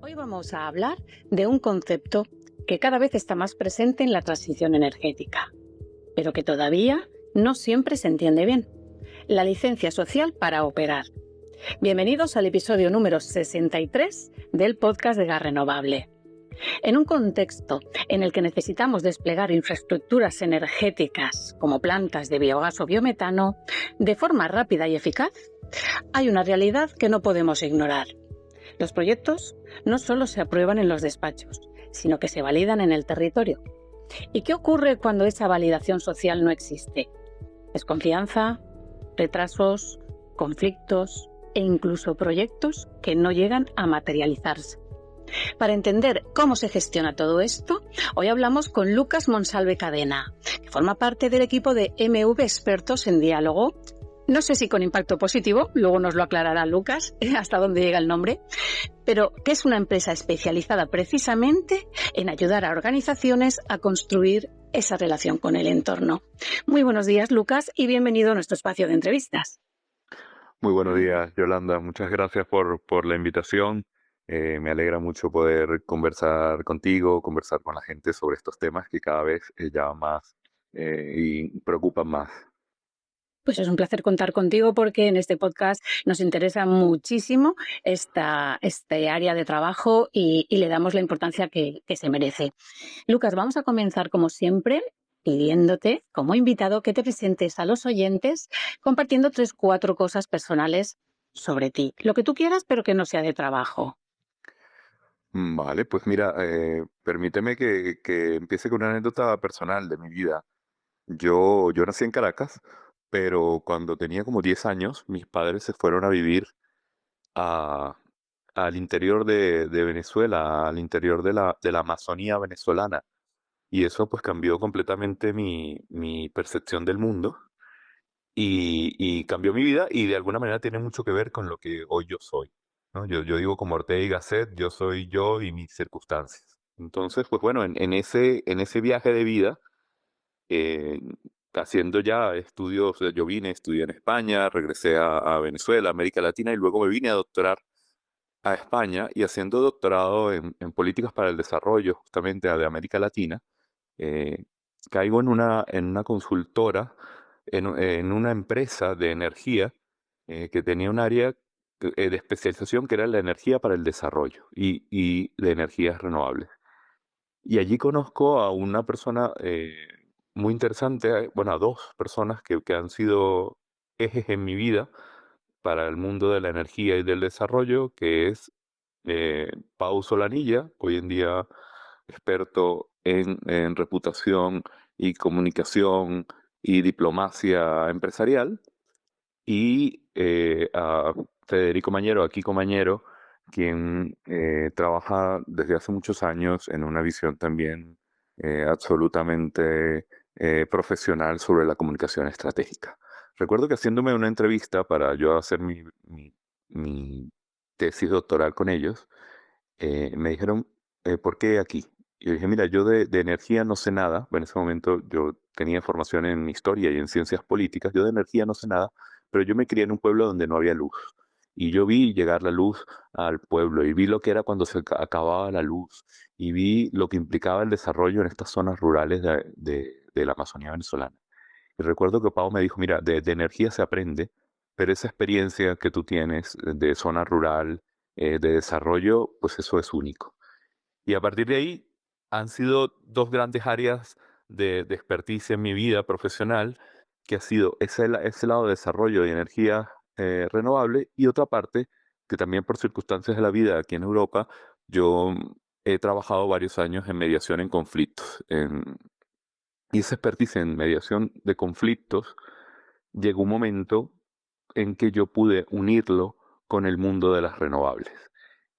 Hoy vamos a hablar de un concepto que cada vez está más presente en la transición energética, pero que todavía no siempre se entiende bien: la licencia social para operar. Bienvenidos al episodio número 63 del podcast de Gas Renovable. En un contexto en el que necesitamos desplegar infraestructuras energéticas como plantas de biogás o biometano de forma rápida y eficaz, hay una realidad que no podemos ignorar. Los proyectos no solo se aprueban en los despachos, sino que se validan en el territorio. ¿Y qué ocurre cuando esa validación social no existe? Desconfianza, retrasos, conflictos e incluso proyectos que no llegan a materializarse. Para entender cómo se gestiona todo esto, hoy hablamos con Lucas Monsalve Cadena, que forma parte del equipo de MV Expertos en Diálogo. No sé si con impacto positivo, luego nos lo aclarará Lucas, hasta dónde llega el nombre, pero que es una empresa especializada precisamente en ayudar a organizaciones a construir esa relación con el entorno. Muy buenos días, Lucas, y bienvenido a nuestro espacio de entrevistas. Muy buenos días, Yolanda. Muchas gracias por la invitación. Me alegra mucho poder conversar contigo, conversar con la gente sobre estos temas que cada vez llaman más y preocupan más. Pues es un placer contar contigo porque en este podcast nos interesa muchísimo este área de trabajo y le damos la importancia que se merece. Lucas, vamos a comenzar como siempre pidiéndote como invitado que te presentes a los oyentes compartiendo 3, 4 cosas personales sobre ti. Lo que tú quieras, pero que no sea de trabajo. Vale, pues mira, permíteme que empiece con una anécdota personal de mi vida. Yo nací en Caracas, pero cuando tenía como 10 años, mis padres se fueron a vivir a, al interior de Venezuela, al interior de la Amazonía venezolana. Y eso pues cambió completamente mi percepción del mundo y cambió mi vida y de alguna manera tiene mucho que ver con lo que hoy yo soy, ¿no? Yo digo como Ortega y Gasset, yo soy yo y mis circunstancias. Entonces, pues bueno, en ese viaje de vida, eh, haciendo ya estudios, yo vine, estudié en España, regresé a Venezuela, América Latina y luego me vine a doctorar a España y haciendo doctorado en políticas para el desarrollo justamente de América Latina. eh, Caigo en una consultora, en una empresa de energía que tenía un área de especialización que era la energía para el desarrollo y de energías renovables. Y allí conozco a una persona muy interesante, bueno, a dos personas que han sido ejes en mi vida para el mundo de la energía y del desarrollo, que es Pau Solanilla, hoy en día experto en reputación y comunicación y diplomacia empresarial, y a Federico Mañero, a Kiko Mañero, quien trabaja desde hace muchos años en una visión también absolutamente profesional sobre la comunicación estratégica. Recuerdo que haciéndome una entrevista para yo hacer mi tesis doctoral con ellos, me dijeron, ¿por qué aquí? Y yo dije, mira, yo de energía no sé nada. En ese momento yo tenía formación en historia y en ciencias políticas. Yo de energía no sé nada, pero yo me crié en un pueblo donde no había luz. Y yo vi llegar la luz al pueblo y vi lo que era cuando se acababa la luz y vi lo que implicaba el desarrollo en estas zonas rurales de la Amazonía venezolana. Y recuerdo que Pau me dijo, mira, de energía se aprende, pero esa experiencia que tú tienes de zona rural, de desarrollo, pues eso es único. Y a partir de ahí han sido dos grandes áreas de experticia en mi vida profesional, que ha sido ese lado de desarrollo de energía renovable y otra parte que también por circunstancias de la vida aquí en Europa, yo he trabajado varios años en mediación en conflictos. Y esa experticia en mediación de conflictos llegó un momento en que yo pude unirlo con el mundo de las renovables.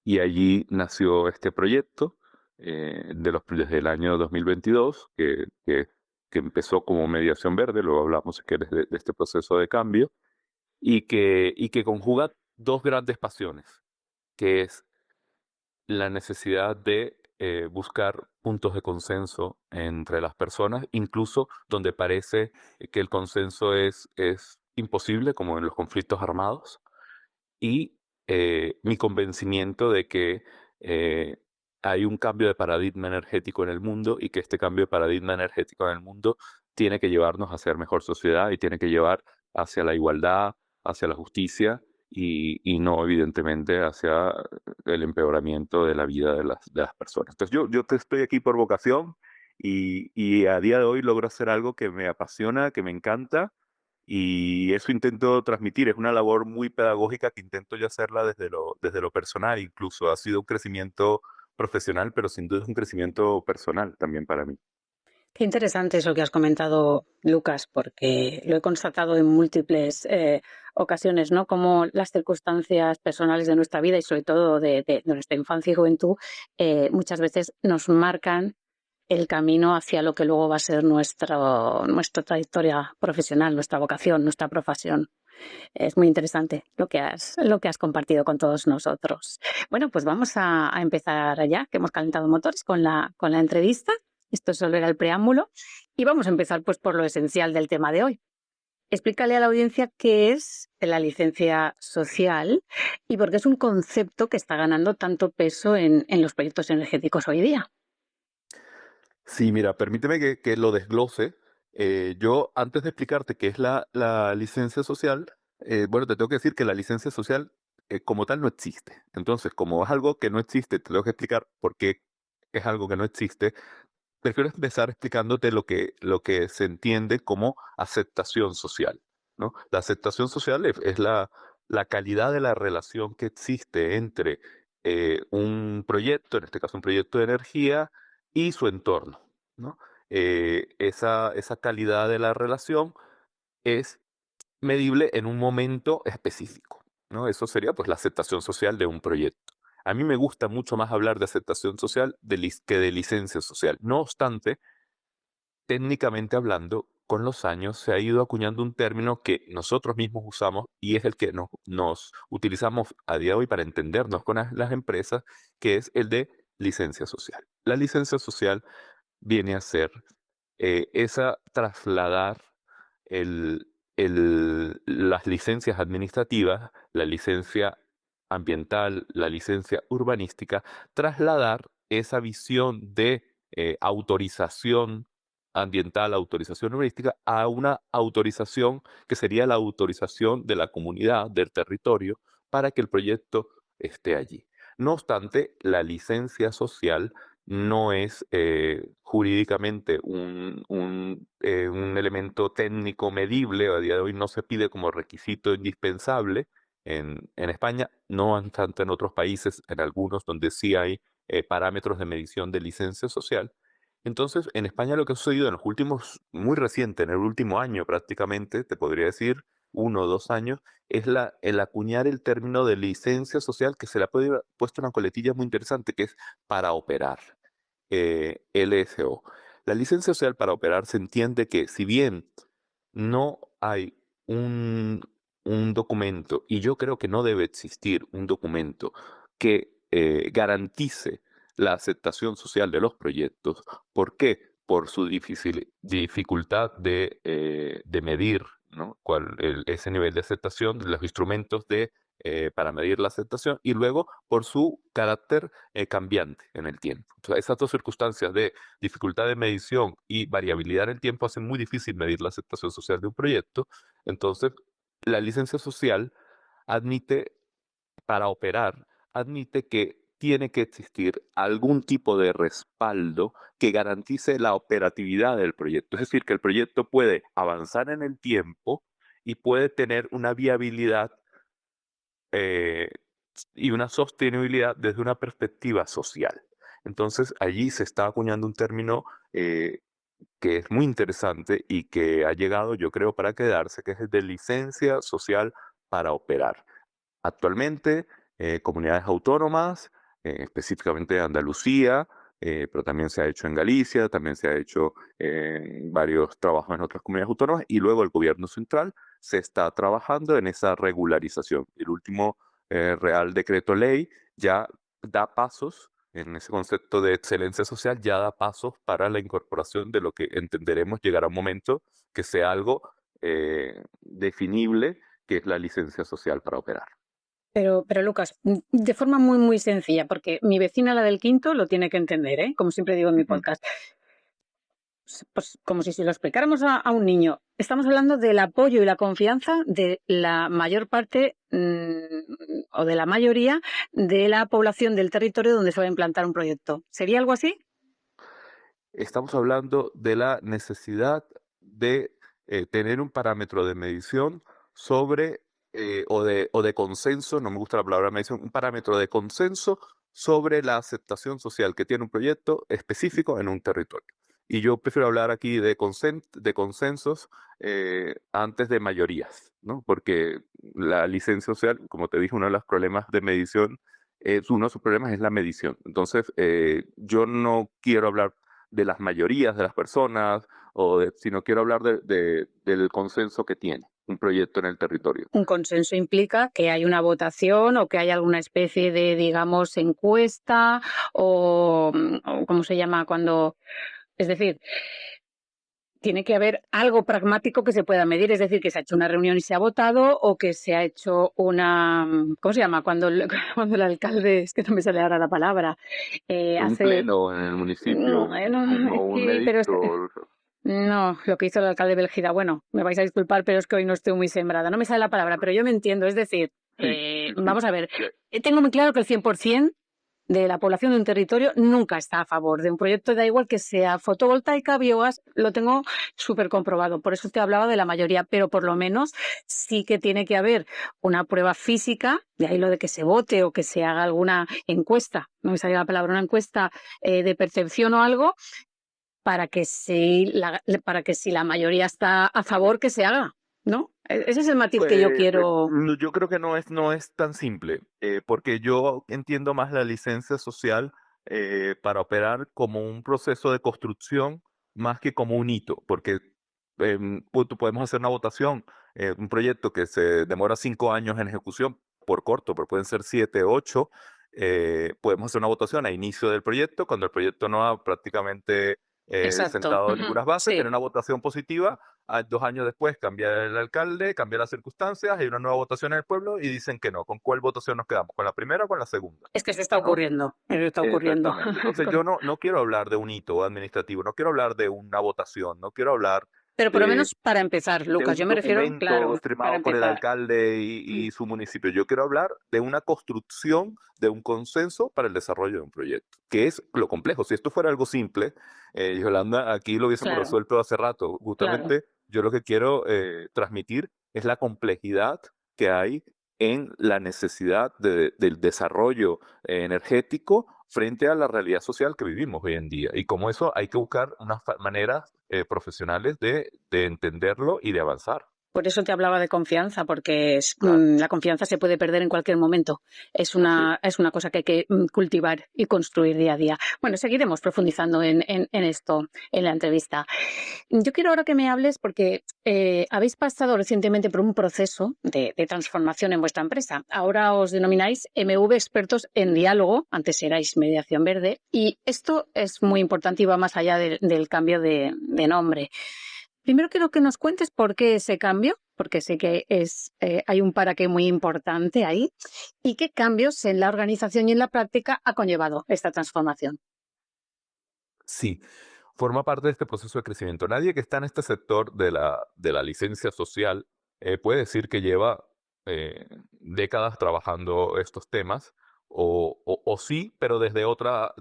Y allí nació este proyecto desde el año 2022, que empezó como mediación verde, luego hablamos si quieres de este proceso de cambio, y que conjuga dos grandes pasiones, que es la necesidad de buscar puntos de consenso entre las personas, incluso donde parece que el consenso es imposible, como en los conflictos armados, y mi convencimiento de que eh, hay un cambio de paradigma energético en el mundo y que este cambio de paradigma energético en el mundo tiene que llevarnos a ser mejor sociedad y tiene que llevar hacia la igualdad, hacia la justicia y no evidentemente hacia el empeoramiento de la vida de las personas. Entonces yo te estoy aquí por vocación y a día de hoy logro hacer algo que me apasiona, que me encanta y eso intento transmitir. Es una labor muy pedagógica que intento yo hacerla desde lo personal. Incluso ha sido un crecimiento profesional, pero sin duda es un crecimiento personal también para mí. Qué interesante eso que has comentado, Lucas, porque lo he constatado en múltiples ocasiones, ¿no? Como las circunstancias personales de nuestra vida y sobre todo de nuestra infancia y juventud muchas veces nos marcan el camino hacia lo que luego va a ser nuestra trayectoria profesional, nuestra vocación, nuestra profesión. Es muy interesante lo que has compartido con todos nosotros. Bueno, pues vamos a empezar ya, que hemos calentado motores con la entrevista. Esto solo era el preámbulo. Y vamos a empezar pues por lo esencial del tema de hoy. Explícale a la audiencia qué es la licencia social y por qué es un concepto que está ganando tanto peso en los proyectos energéticos hoy día. Sí, mira, permíteme que lo desglose. Yo, antes de explicarte qué es la licencia social, bueno, te tengo que decir que la licencia social como tal no existe. Entonces, como es algo que no existe, te tengo que explicar por qué es algo que no existe. Prefiero empezar explicándote lo que se entiende como aceptación social, ¿no? La aceptación social es la calidad de la relación que existe entre un proyecto, en este caso un proyecto de energía, y su entorno, ¿no? Esa calidad de la relación es medible en un momento específico, ¿no? Eso sería pues la aceptación social de un proyecto. A mí me gusta mucho más hablar de aceptación social que de licencia social. No obstante, técnicamente hablando, con los años se ha ido acuñando un término que nosotros mismos usamos y es el que nos utilizamos a día de hoy para entendernos con las empresas, que es el de licencia social. La licencia social viene a ser esa trasladar las licencias administrativas, la licencia ambiental, la licencia urbanística, trasladar esa visión de autorización ambiental, autorización urbanística, a una autorización que sería la autorización de la comunidad, del territorio, para que el proyecto esté allí. No obstante, la licencia social no es jurídicamente un elemento técnico medible, a día de hoy no se pide como requisito indispensable en España, no obstante en otros países, en algunos donde sí hay parámetros de medición de licencia social. Entonces, en España lo que ha sucedido en los últimos, muy reciente, en el último año prácticamente, te podría decir 1 o 2 años, es el acuñar el término de licencia social que se le ha puesto una coletilla muy interesante, que es para operar, LSO. La licencia social para operar se entiende que si bien no hay un, un documento, y yo creo que no debe existir un documento que garantice la aceptación social de los proyectos. ¿Por qué? Por su dificultad de medir, ¿no? Ese nivel de aceptación, de los instrumentos para medir la aceptación, y luego por su carácter cambiante en el tiempo. Entonces, esas dos circunstancias de dificultad de medición y variabilidad en el tiempo hacen muy difícil medir la aceptación social de un proyecto. Entonces, la licencia social admite, para operar, admite que tiene que existir algún tipo de respaldo que garantice la operatividad del proyecto. Es decir, que el proyecto puede avanzar en el tiempo y puede tener una viabilidad eh, y una sostenibilidad desde una perspectiva social. Entonces, allí se está acuñando un término que es muy interesante y que ha llegado, yo creo, para quedarse, que es el de licencia social para operar. Actualmente, comunidades autónomas, específicamente Andalucía, pero también se ha hecho en Galicia, también se ha hecho varios trabajos en otras comunidades autónomas y luego el gobierno central se está trabajando en esa regularización. El último Real Decreto Ley ya da pasos en ese concepto de excelencia social, ya da pasos para la incorporación de lo que entenderemos llegará un momento que sea algo definible, que es la licencia social para operar. Pero Lucas, de forma muy, muy sencilla, porque mi vecina, la del quinto, lo tiene que entender, ¿eh? Como siempre digo en mi Ujú. podcast. Pues como si se lo explicáramos a un niño. Estamos hablando del apoyo y la confianza de la mayor parte o de la mayoría de la población del territorio donde se va a implantar un proyecto. ¿Sería algo así? Estamos hablando de la necesidad de tener un parámetro de medición sobre, o de consenso, no me gusta la palabra medición, un parámetro de consenso sobre la aceptación social que tiene un proyecto específico en un territorio. Y yo prefiero hablar aquí de, de consensos antes de mayorías, ¿no? Porque la licencia social, como te dije, uno de los problemas de medición, uno de sus problemas es la medición. Entonces, yo no quiero hablar de las mayorías de las personas, sino quiero hablar del consenso que tiene un proyecto en el territorio. Un consenso implica que hay una votación o que hay alguna especie de, digamos, encuesta o ¿cómo se llama cuando? Es decir, tiene que haber algo pragmático que se pueda medir, es decir, que se ha hecho una reunión y se ha votado o que se ha hecho una, ¿cómo se llama? Cuando el, cuando el alcalde, es que no me sale ahora la palabra, Un hace... pleno en el municipio, No, no, o un sí, pero edicto. no, lo que hizo el alcalde de Bélgida, bueno, me vais a disculpar, pero es que hoy no estoy muy sembrada, no me sale la palabra, pero yo me entiendo, es decir, Sí, sí, sí. vamos a ver, tengo muy claro que el 100% de la población de un territorio nunca está a favor de un proyecto, da igual que sea fotovoltaica, biogás, lo tengo súper comprobado. Por eso te hablaba de la mayoría, pero por lo menos sí que tiene que haber una prueba física, de ahí lo de que se vote o que se haga alguna encuesta, no me sale la palabra, una encuesta de percepción o algo, para que si la mayoría está a favor, que se haga, ¿no? Ese es el matiz que yo quiero. Yo creo que no es tan simple, porque yo entiendo más la licencia social para operar como un proceso de construcción más que como un hito, porque podemos hacer una votación, un proyecto que se demora 5 años en ejecución, por corto, pero pueden ser 7, 8. Podemos hacer una votación a inicio del proyecto, cuando el proyecto no ha prácticamente Exacto. sentado Ujú. ninguna base, tener Sí. una votación positiva. 2 años después cambia el alcalde, cambia las circunstancias, hay una nueva votación en el pueblo y dicen que no. ¿Con cuál votación nos quedamos? ¿Con la primera o con la segunda? Es que eso está ¿No? ocurriendo. Eso está ocurriendo. Exactamente. Entonces yo no quiero hablar de un hito administrativo, no quiero hablar de una votación, no quiero hablar Pero por lo de, menos para empezar, de Lucas, un yo me refiero, documento claro, para firmado por el empezar. alcalde Mm. y su municipio. Yo quiero hablar de una construcción, de un consenso para el desarrollo de un proyecto, que es lo complejo. Si esto fuera algo simple, Yolanda, aquí lo hubiésemos Claro, resuelto hace rato. claro. Justamente yo lo que quiero transmitir es la complejidad que hay en la necesidad del desarrollo energético frente a la realidad social que vivimos hoy en día. Y como eso hay que buscar unas maneras profesionales de entenderlo y de avanzar. Por eso te hablaba de confianza, porque Claro, la confianza se puede perder en cualquier momento. así es. Es una cosa que hay que cultivar y construir día a día. Bueno, seguiremos profundizando en esto en la entrevista. Yo quiero ahora que me hables porque habéis pasado recientemente por un proceso de transformación en vuestra empresa. Ahora os denomináis MV Expertos en Diálogo, antes erais Mediación Verde, y esto es muy importante y va más allá del cambio de nombre. Primero quiero que nos cuentes por qué ese cambio, porque sé que hay un para qué muy importante ahí, y qué cambios en la organización y en la práctica ha conllevado esta transformación. Sí, forma parte de este proceso de crecimiento. Nadie que está en este sector de la licencia social puede decir que lleva décadas trabajando estos temas, o sí, pero desde otra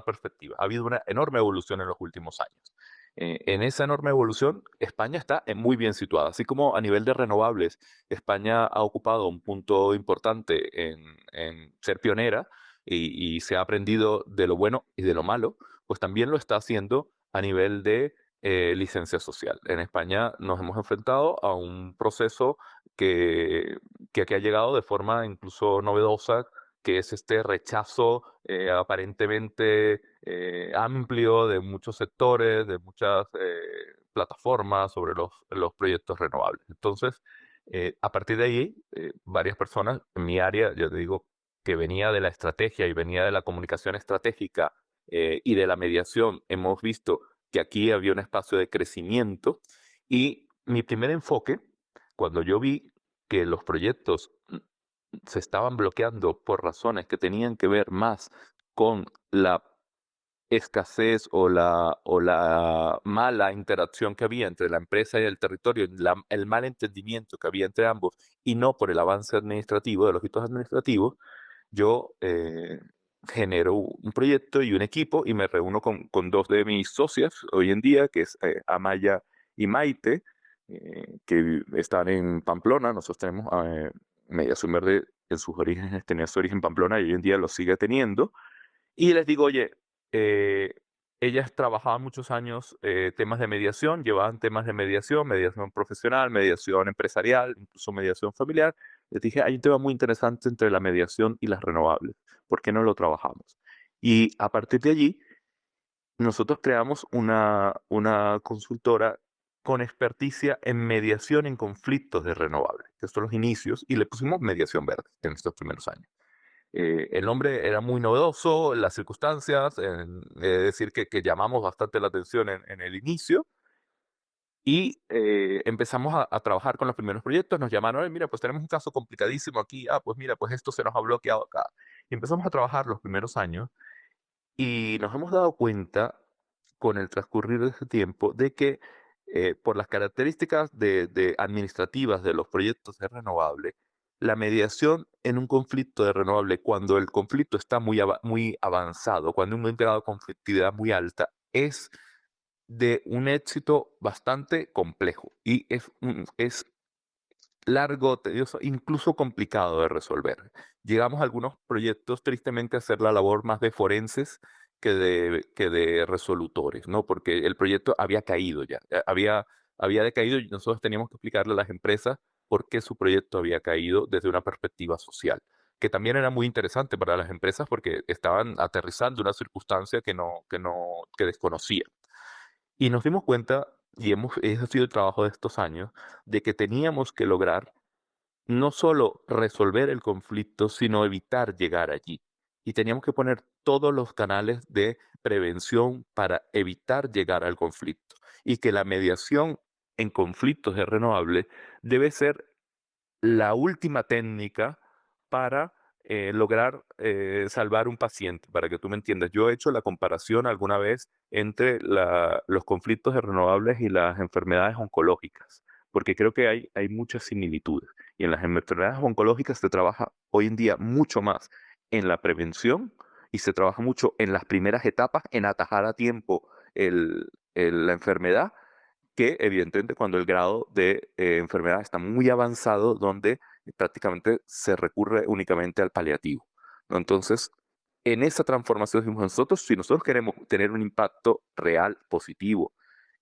perspectiva. Ha habido una enorme evolución en los últimos años. En esa enorme evolución, España está muy bien situada. Así como a nivel de renovables, España ha ocupado un punto importante en ser pionera y se ha aprendido de lo bueno y de lo malo, pues también lo está haciendo a nivel de licencia social. En España nos hemos enfrentado a un proceso que, que aquí ha llegado de forma incluso novedosa, que es este rechazo aparentemente amplio de muchos sectores, de muchas plataformas sobre los proyectos renovables. Entonces, a partir de ahí, varias personas en mi área, yo te digo, que venía de la estrategia y venía de la comunicación estratégica y de la mediación, hemos visto que aquí había un espacio de crecimiento y mi primer enfoque, cuando yo vi que los proyectos se estaban bloqueando por razones que tenían que ver más con la escasez o la mala interacción que había entre la empresa y el territorio, el mal entendimiento que había entre ambos, y no por el avance administrativo, de los hitos administrativos, yo genero un proyecto y un equipo y me reúno con dos de mis socias hoy en día, que es Amaya y Maite, que están en Pamplona. Nosotros tenemos Mediación Verde en sus orígenes, tenía su origen en Pamplona y hoy en día lo sigue teniendo. Y les digo, oye, ellas trabajaban muchos años temas de mediación, llevaban temas de mediación, mediación profesional, mediación empresarial, incluso mediación familiar. Les dije, hay un tema muy interesante entre la mediación y las renovables. ¿Por qué no lo trabajamos? Y a partir de allí, nosotros creamos una consultora con experticia en mediación en conflictos de renovables, que son los inicios, y le pusimos mediación verde en estos primeros años. El nombre era muy novedoso, las circunstancias, es decir, que llamamos bastante la atención en el inicio y empezamos a trabajar con los primeros proyectos. Nos llamaron: Mira, pues tenemos un caso complicadísimo aquí, pues mira, pues esto se nos ha bloqueado acá". Y empezamos a trabajar los primeros años y nos hemos dado cuenta con el transcurrir de ese tiempo de que por las características de administrativas de los proyectos de renovable, la mediación en un conflicto de renovable, cuando el conflicto está muy avanzado, cuando hay un grado de conflictividad muy alta, es de un éxito bastante complejo y es largo, tedioso, incluso complicado de resolver. Llegamos a algunos proyectos, tristemente, a hacer la labor más de forenses que de resolutores, ¿no? Porque el proyecto había caído ya, había decaído y nosotros teníamos que explicarle a las empresas por qué su proyecto había caído desde una perspectiva social, que también era muy interesante para las empresas porque estaban aterrizando una circunstancia que desconocían. Y nos dimos cuenta, y ese ha sido el trabajo de estos años, de que teníamos que lograr no solo resolver el conflicto, sino evitar llegar allí. Y teníamos que poner todos los canales de prevención para evitar llegar al conflicto. Y que la mediación en conflictos de renovable debe ser la última técnica para lograr salvar un paciente, para que tú me entiendas. Yo he hecho la comparación alguna vez entre los conflictos de renovables y las enfermedades oncológicas, porque creo que hay muchas similitudes. Y en las enfermedades oncológicas se trabaja hoy en día mucho más en la prevención y se trabaja mucho en las primeras etapas, en atajar a tiempo la enfermedad, que evidentemente cuando el grado de enfermedad está muy avanzado, donde prácticamente se recurre únicamente al paliativo, ¿no? Entonces, en esa transformación dijimos nosotros, si nosotros queremos tener un impacto real, positivo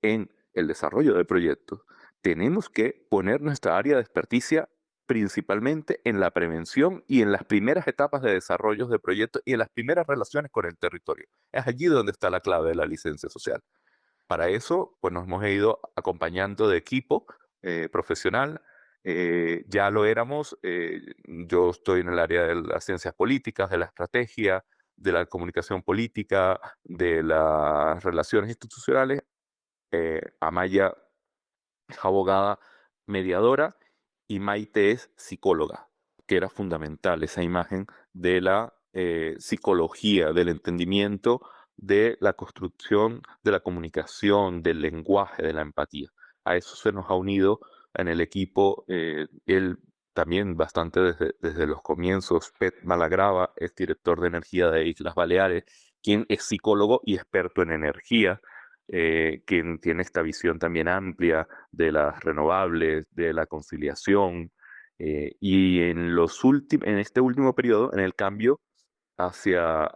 en el desarrollo de proyectos, tenemos que poner nuestra área de experticia principalmente en la prevención y en las primeras etapas de desarrollo de proyectos y en las primeras relaciones con el territorio. Es allí donde está la clave de la licencia social. Para eso, pues nos hemos ido acompañando de equipo profesional. Ya lo éramos. Yo estoy en el área de las ciencias políticas, de la estrategia, de la comunicación política, de las relaciones institucionales. Amaya es abogada mediadora y Maite es psicóloga, que era fundamental esa imagen de la psicología, del entendimiento, de la construcción, de la comunicación, del lenguaje, de la empatía. A eso se nos ha unido en el equipo él también bastante desde los comienzos. Pet Malagrava es director de energía de Islas Baleares, quien es psicólogo y experto en energía, quien tiene esta visión también amplia de las renovables, de la conciliación, y en este último periodo, en el cambio hacia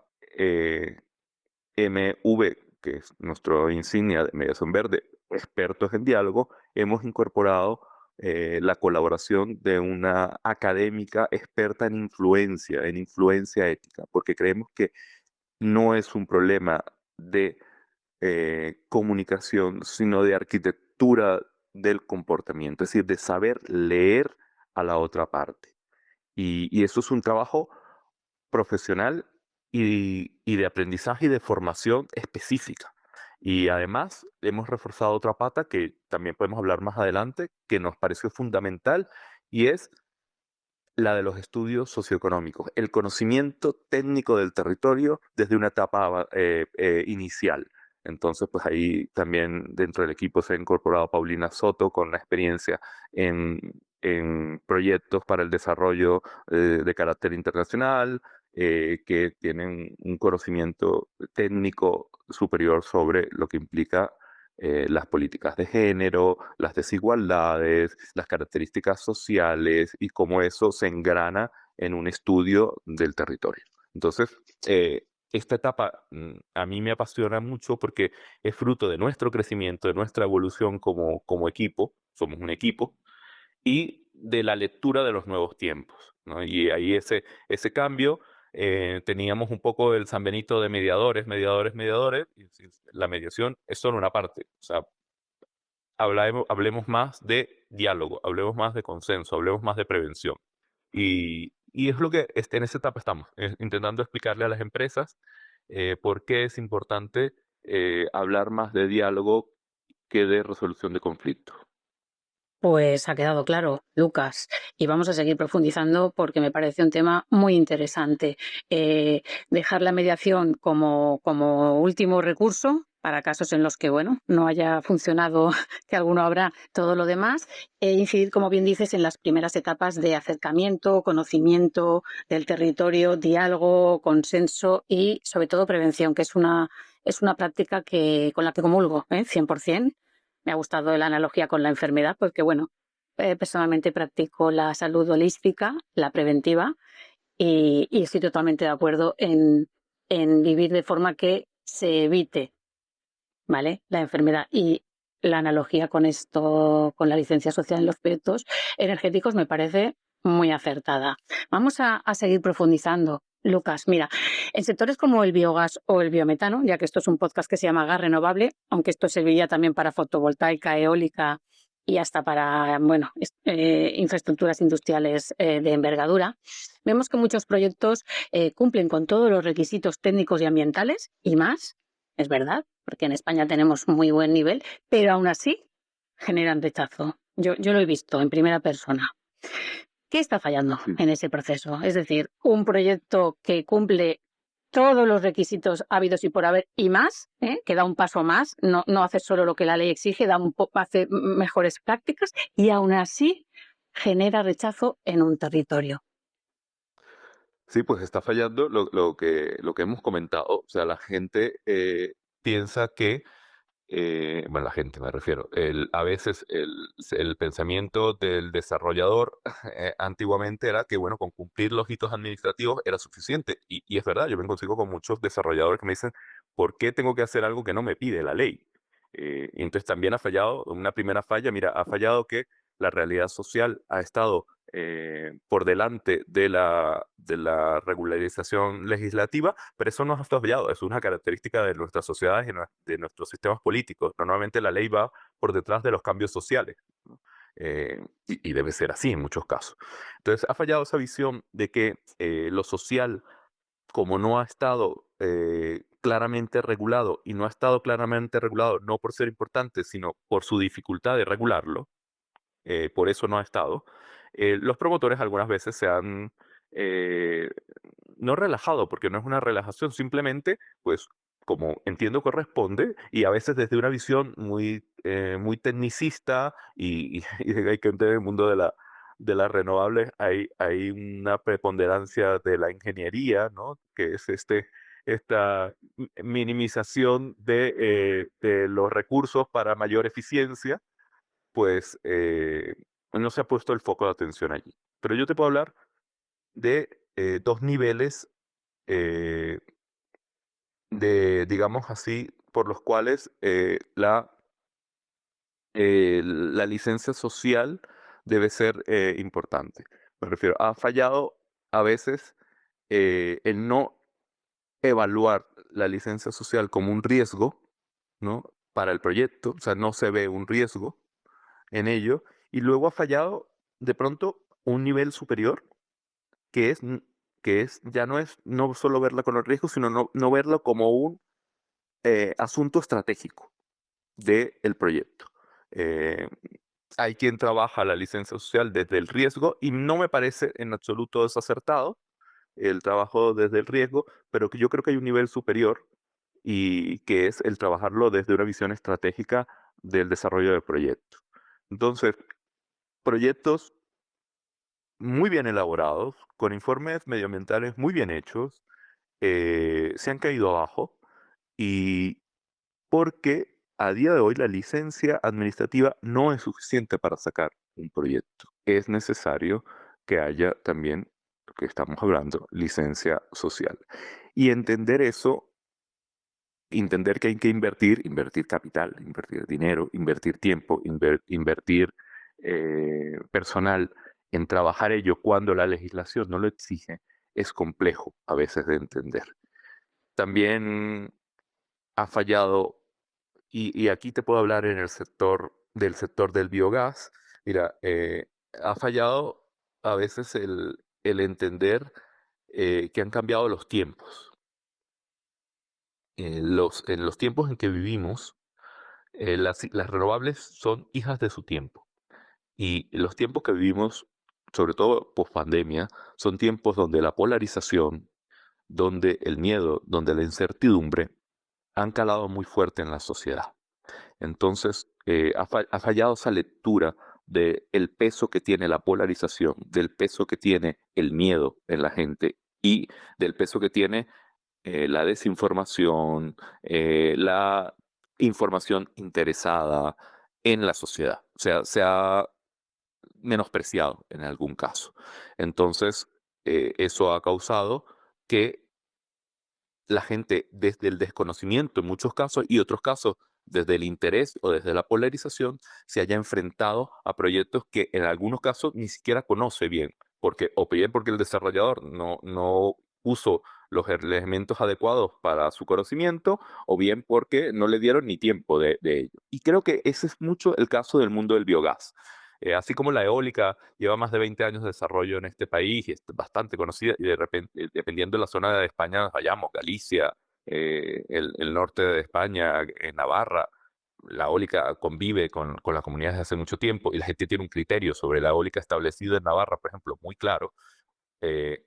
MV, que es nuestro insignia de Mediación Verde, expertos en diálogo, hemos incorporado la colaboración de una académica experta en influencia ética, porque creemos que no es un problema de comunicación, sino de arquitectura del comportamiento, es decir, de saber leer a la otra parte. Y eso es un trabajo profesional y de aprendizaje y de formación específica. Y además hemos reforzado otra pata que también podemos hablar más adelante, que nos pareció fundamental, y es la de los estudios socioeconómicos, el conocimiento técnico del territorio desde una etapa inicial. Entonces, pues ahí también dentro del equipo se ha incorporado Paulina Soto con la experiencia en, en proyectos para el desarrollo de carácter internacional, que tienen un conocimiento técnico superior sobre lo que implica las políticas de género, las desigualdades, las características sociales y cómo eso se engrana en un estudio del territorio. Entonces, esta etapa a mí me apasiona mucho porque es fruto de nuestro crecimiento, de nuestra evolución como equipo, somos un equipo, y de la lectura de los nuevos tiempos, ¿no? Y ahí ese cambio, teníamos un poco el San Benito de mediadores, mediadores, mediadores, y la mediación es solo una parte. O sea, hablemos más de diálogo, hablemos más de consenso, hablemos más de prevención. Y es lo que en esa etapa estamos, intentando explicarle a las empresas por qué es importante hablar más de diálogo que de resolución de conflictos. Pues ha quedado claro, Lucas, y vamos a seguir profundizando porque me parece un tema muy interesante. Dejar la mediación como último recurso para casos en los que, bueno, no haya funcionado, que alguno habrá, todo lo demás, e incidir, como bien dices, en las primeras etapas de acercamiento, conocimiento del territorio, diálogo, consenso y, sobre todo, prevención, que es una práctica con la que comulgo, 100%. Me ha gustado la analogía con la enfermedad, porque bueno, personalmente practico la salud holística, la preventiva, y estoy totalmente de acuerdo en vivir de forma que se evite, ¿vale?, la enfermedad. Y la analogía con esto, con la licencia social en los proyectos energéticos, me parece muy acertada. Vamos a seguir profundizando. Lucas, mira, en sectores como el biogás o el biometano, ya que esto es un podcast que se llama Gas Renovable, aunque esto serviría también para fotovoltaica, eólica y hasta para, bueno, infraestructuras industriales de envergadura, vemos que muchos proyectos cumplen con todos los requisitos técnicos y ambientales y más, es verdad, porque en España tenemos muy buen nivel, pero aún así generan rechazo. Yo lo he visto en primera persona. ¿Qué está fallando Sí. en ese proceso? Es decir, un proyecto que cumple todos los requisitos habidos y por haber y más, que da un paso más, no hace solo lo que la ley exige, hace mejores prácticas y aún así genera rechazo en un territorio. Sí, pues está fallando lo que hemos comentado. O sea, la gente piensa que, bueno, la gente me refiero, a veces el pensamiento del desarrollador antiguamente era que, bueno, con cumplir los hitos administrativos era suficiente. Y es verdad, yo me consigo con muchos desarrolladores que me dicen, ¿por qué tengo que hacer algo que no me pide la ley? Y entonces también ha fallado, una primera falla, mira, ha fallado que la realidad social ha estado por delante de la regularización legislativa, pero eso no ha fallado, es una característica de nuestras sociedades y de nuestros sistemas políticos. Normalmente la ley va por detrás de los cambios sociales, ¿no? Y debe ser así en muchos casos. Entonces, ha fallado esa visión de que lo social, como no ha estado claramente regulado, y no ha estado claramente regulado no por ser importante, sino por su dificultad de regularlo, por eso no ha estado. Los promotores algunas veces se han eh, no relajado, porque no es una relajación, simplemente, pues, como entiendo corresponde, y a veces desde una visión muy tecnicista, y hay que entender el mundo de las renovables, hay una preponderancia de la ingeniería, ¿no? Que es esta minimización de los recursos para mayor eficiencia, pues no se ha puesto el foco de atención allí. Pero yo te puedo hablar de dos niveles eh, digamos así, por los cuales la licencia social debe ser importante. Me refiero, ha fallado a veces el no evaluar la licencia social como un riesgo, ¿no?, para el proyecto, o sea, no se ve un riesgo en ello, y luego ha fallado de pronto un nivel superior que es, ya no es no solo verla con los riesgos, sino no verlo como un asunto estratégico del proyecto. Eh, hay quien trabaja la licencia social desde el riesgo y no me parece en absoluto desacertado el trabajo desde el riesgo, pero que yo creo que hay un nivel superior y que es el trabajarlo desde una visión estratégica del desarrollo del proyecto. Entonces, proyectos muy bien elaborados, con informes medioambientales muy bien hechos, se han caído abajo y porque a día de hoy la licencia administrativa no es suficiente para sacar un proyecto. Es necesario que haya también, lo que estamos hablando, licencia social. Y entender eso, entender que hay que invertir capital, invertir dinero, invertir tiempo, invertir personal en trabajar ello cuando la legislación no lo exige, es complejo a veces de entender. También ha fallado, y aquí te puedo hablar en el sector del biogás. Mira, ha fallado a veces el entender que han cambiado los tiempos. En los tiempos en que vivimos, las renovables son hijas de su tiempo. Y los tiempos que vivimos, sobre todo post pandemia, son tiempos donde la polarización, donde el miedo, donde la incertidumbre han calado muy fuerte en la sociedad. Entonces, ha fallado esa lectura del peso que tiene la polarización, del peso que tiene el miedo en la gente y del peso que tiene la desinformación, la información interesada en la sociedad. O sea, se ha menospreciado en algún caso. Entonces, eso ha causado que la gente desde el desconocimiento en muchos casos y otros casos desde el interés o desde la polarización se haya enfrentado a proyectos que en algunos casos ni siquiera conoce bien, porque o bien porque el desarrollador no puso los elementos adecuados para su conocimiento, o bien porque no le dieron ni tiempo de ello. Y creo que ese es mucho el caso del mundo del biogás. Así como la eólica lleva más de 20 años de desarrollo en este país y es bastante conocida, y de repente, dependiendo de la zona de España, nos vayamos, Galicia, el norte de España, en Navarra, la eólica convive con la comunidad desde hace mucho tiempo y la gente tiene un criterio sobre la eólica establecido en Navarra, por ejemplo, muy claro,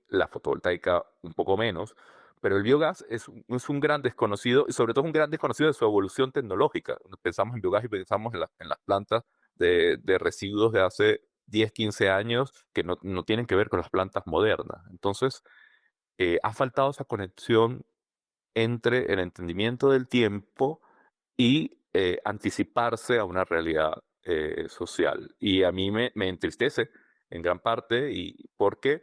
la fotovoltaica un poco menos, pero el biogás es un gran desconocido y sobre todo un gran desconocido de su evolución tecnológica. Pensamos en biogás y pensamos en las plantas de residuos de hace 10, 15 años que no tienen que ver con las plantas modernas. Entonces, ha faltado esa conexión entre el entendimiento del tiempo y anticiparse a una realidad social. Y a mí me entristece en gran parte y porque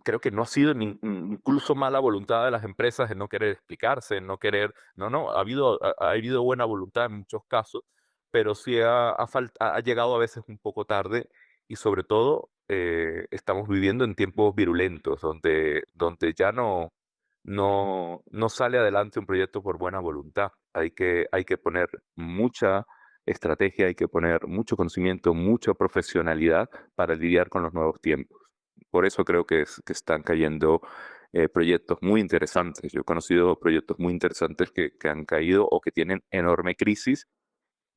creo que no ha sido incluso mala voluntad de las empresas en no querer explicarse, en no querer, no, ha habido buena voluntad en muchos casos, pero sí ha llegado a veces un poco tarde y sobre todo estamos viviendo en tiempos virulentos donde ya no sale adelante un proyecto por buena voluntad. Hay que poner mucha estrategia, hay que poner mucho conocimiento, mucha profesionalidad para lidiar con los nuevos tiempos. Por eso creo que están cayendo proyectos muy interesantes. Yo he conocido proyectos muy interesantes que han caído o que tienen enorme crisis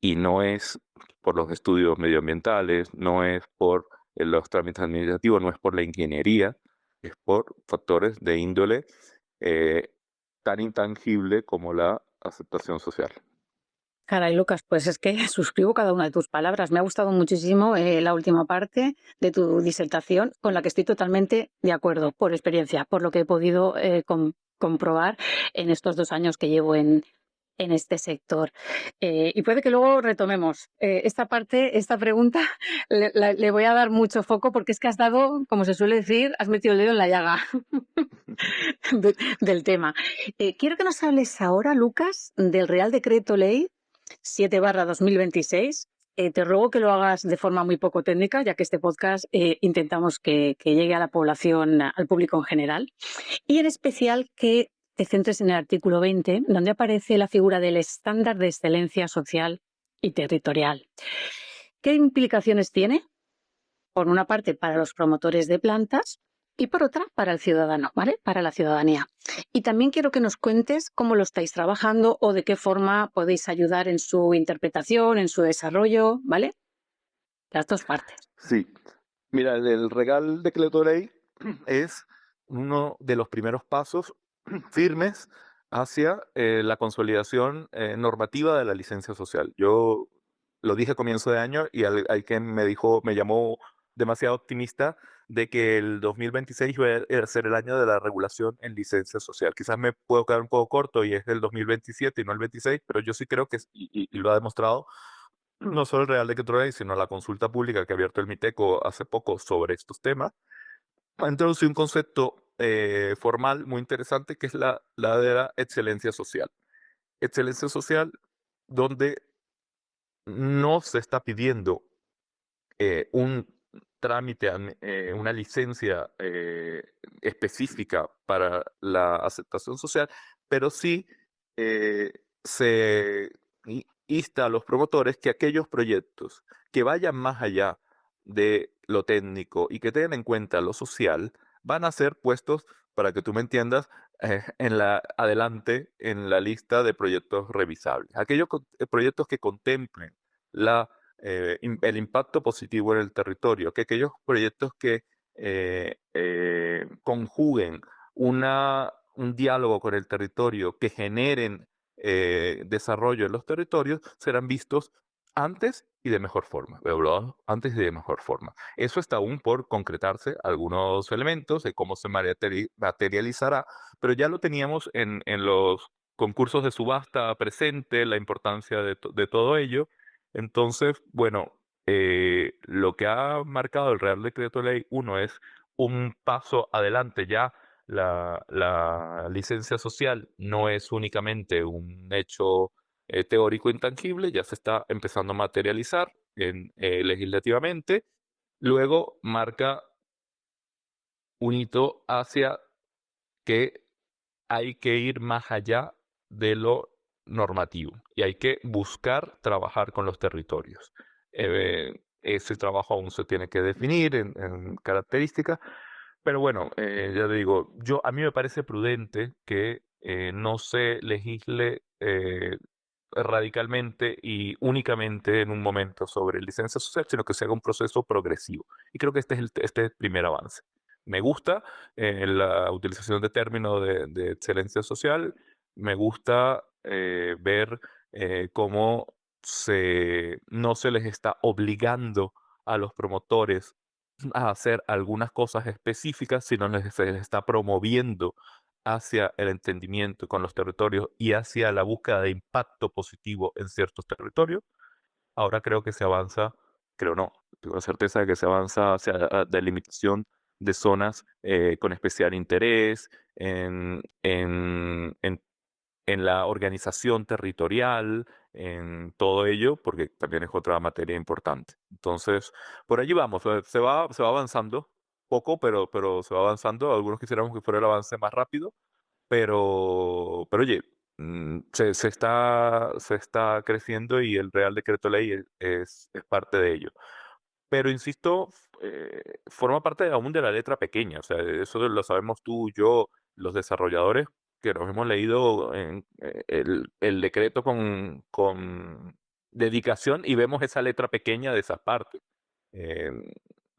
y no es por los estudios medioambientales, no es por los trámites administrativos, no es por la ingeniería, es por factores de índole eh, tan intangible como la aceptación social. Caray, Lucas, pues es que suscribo cada una de tus palabras. Me ha gustado muchísimo la última parte de tu disertación, con la que estoy totalmente de acuerdo, por experiencia, por lo que he podido comprobar en estos 2 años que llevo en este sector. Y puede que luego retomemos esta parte, esta pregunta, le voy a dar mucho foco porque es que has dado, como se suele decir, has metido el dedo en la llaga del tema. Quiero que nos hables ahora, Lucas, del Real Decreto Ley 7/2026. Te ruego que lo hagas de forma muy poco técnica, ya que este podcast intentamos que llegue a la población, al público en general, y en especial que te centres en el artículo 20, donde aparece la figura del estándar de excelencia social y territorial. ¿Qué implicaciones tiene? Por una parte, para los promotores de plantas y por otra, para el ciudadano, ¿vale? Para la ciudadanía. Y también quiero que nos cuentes cómo lo estáis trabajando o de qué forma podéis ayudar en su interpretación, en su desarrollo, ¿vale? las dos partes. Sí. Mira, el Real Decreto Ley es uno de los primeros pasos firmes hacia la consolidación normativa de la licencia social. Yo lo dije a comienzo de año y hay quien me dijo, me llamó demasiado optimista de que el 2026 iba a ser el año de la regulación en licencia social. Quizás me puedo quedar un poco corto y es el 2027 y no el 26, pero yo sí creo que, y lo ha demostrado, no solo el Real Decreto Ley, sino la consulta pública que ha abierto el MITECO hace poco sobre estos temas, ha introducido un concepto formal muy interesante que es la de la excelencia social. Excelencia social donde no se está pidiendo un trámite, una licencia específica para la aceptación social, pero sí eh, se insta a los promotores que aquellos proyectos que vayan más allá de lo técnico y que tengan en cuenta lo social, van a ser puestos, para que tú me entiendas, adelante en la lista de proyectos revisables. Aquellos proyectos que contemplen el impacto positivo en el territorio, que aquellos proyectos que conjuguen un diálogo con el territorio, que generen desarrollo en los territorios, serán vistos antes y de mejor forma, evaluados antes y de mejor forma. Eso está aún por concretarse algunos elementos de cómo se materializará, pero ya lo teníamos en los concursos de subasta presente, la importancia de todo ello. Entonces, bueno, lo que ha marcado el Real Decreto Ley 1 es un paso adelante ya. La licencia social no es únicamente un hecho teórico intangible, ya se está empezando a materializar legislativamente. Luego marca un hito hacia que hay que ir más allá de lo normativo y hay que buscar trabajar con los territorios. Ese trabajo aún se tiene que definir en características, pero bueno, ya te digo, a mí me parece prudente que no se legisle radicalmente y únicamente en un momento sobre licencia social, sino que se haga un proceso progresivo. Y creo que este es el primer avance. Me gusta la utilización de términos de excelencia social, me gusta ver cómo no se les está obligando a los promotores a hacer algunas cosas específicas, sino se les está promoviendo hacia el entendimiento con los territorios y hacia la búsqueda de impacto positivo en ciertos territorios. Ahora creo que se avanza, creo no, tengo la certeza de que se avanza hacia la delimitación de zonas con especial interés, en la organización territorial, en todo ello, porque también es otra materia importante. Entonces, por allí vamos, se va avanzando poco, pero se va avanzando. Algunos quisiéramos que fuera el avance más rápido, pero oye, se está creciendo y el Real Decreto Ley es parte de ello. Pero insisto, forma parte aún de la letra pequeña, o sea, eso lo sabemos tú, yo, los desarrolladores que nos hemos leído el decreto con dedicación y vemos esa letra pequeña de esas partes. Em,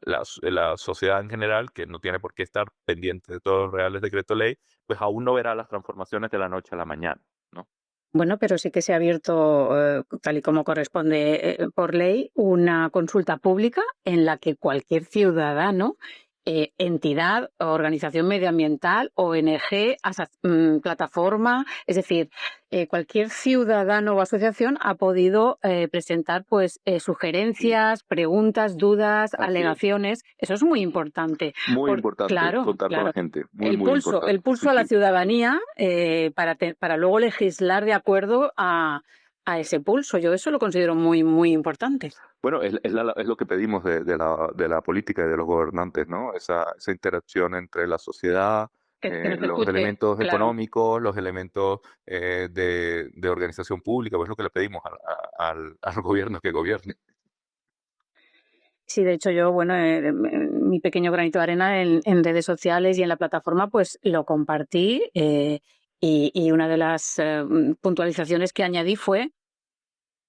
la sociedad en general, que no tiene por qué estar pendiente de todos los reales decreto ley, pues aún no verá las transformaciones de la noche a la mañana, ¿no? Bueno, pero sí que se ha abierto, tal y como corresponde por ley, una consulta pública en la que cualquier ciudadano, entidad, organización medioambiental, ONG, plataforma, es decir, cualquier ciudadano o asociación ha podido presentar pues Sí, sugerencias, preguntas, dudas, así es. alegaciones. Eso es muy importante. Muy importante Claro, contar con la claro. gente, muy, El muy pulso, importante. el Sí, pulso a la sí. ciudadanía para luego legislar de acuerdo a ese pulso. Yo eso lo considero muy, muy importante. Bueno, es lo que pedimos de la política y de los gobernantes, ¿no? Esa interacción entre la sociedad, Que nos los escuche, elementos claro. económicos, los elementos de organización pública, pues es lo que le pedimos al gobierno que gobierne. Sí, de hecho yo, bueno, mi pequeño granito de arena en redes sociales y en la plataforma, pues lo compartí y una de las puntualizaciones que añadí fue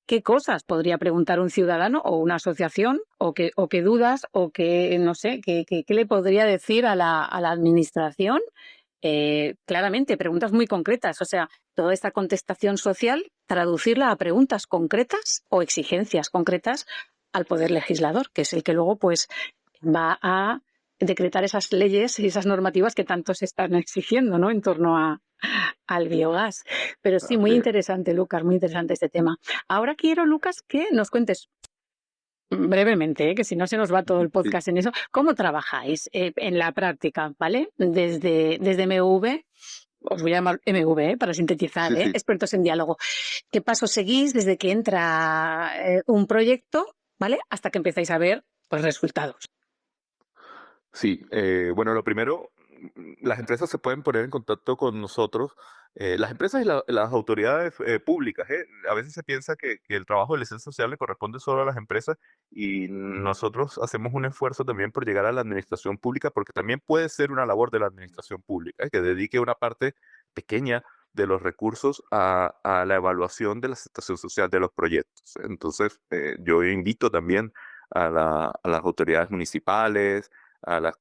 qué cosas podría preguntar un ciudadano o una asociación, o qué dudas, o qué, no sé, qué le podría decir a la administración. Claramente, preguntas muy concretas. O sea, toda esta contestación social, traducirla a preguntas concretas o exigencias concretas al poder legislador, que es el que luego pues va a decretar esas leyes y esas normativas que tanto se están exigiendo, ¿no?, en torno al biogás. Pero sí, muy Así es. interesante, Lucas, muy interesante este tema. Ahora quiero, Lucas, que nos cuentes brevemente, que si no se nos va todo el Sí, podcast en eso, ¿cómo trabajáis en la práctica, ¿vale? Desde MV, os voy a llamar MV, para sintetizar, sí, sí. expertos en diálogo. ¿Qué pasos seguís desde que entra un proyecto, ¿vale?, hasta que empezáis a ver pues, resultados? Sí, bueno, lo primero, las empresas se pueden poner en contacto con nosotros, las empresas y las autoridades públicas. A veces se piensa que el trabajo de licencia social le corresponde solo a las empresas y nosotros hacemos un esfuerzo también por llegar a la administración pública, porque también puede ser una labor de la administración pública, que dedique una parte pequeña de los recursos a la evaluación de la aceptación social de los proyectos. Entonces, yo invito también a las autoridades municipales, a las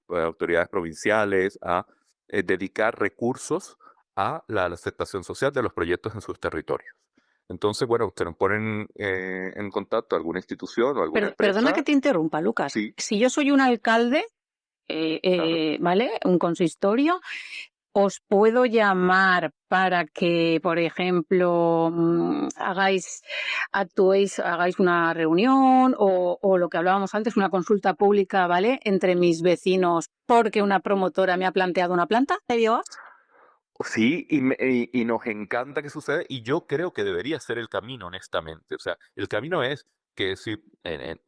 autoridades provinciales a dedicar recursos a la aceptación social de los proyectos en sus territorios. Entonces, bueno, ustedes ponen en contacto a alguna institución o alguna Perdona que empresa. te interrumpa, Lucas. Sí, Si yo soy un alcalde, claro. ¿vale?, un consistorio, ¿os puedo llamar para que, por ejemplo, hagáis una reunión o lo que hablábamos antes, una consulta pública, ¿vale?, entre mis vecinos porque una promotora me ha planteado una planta de biogás? Sí, y nos encanta que suceda, y yo creo que debería ser el camino, honestamente. O sea, el camino es que si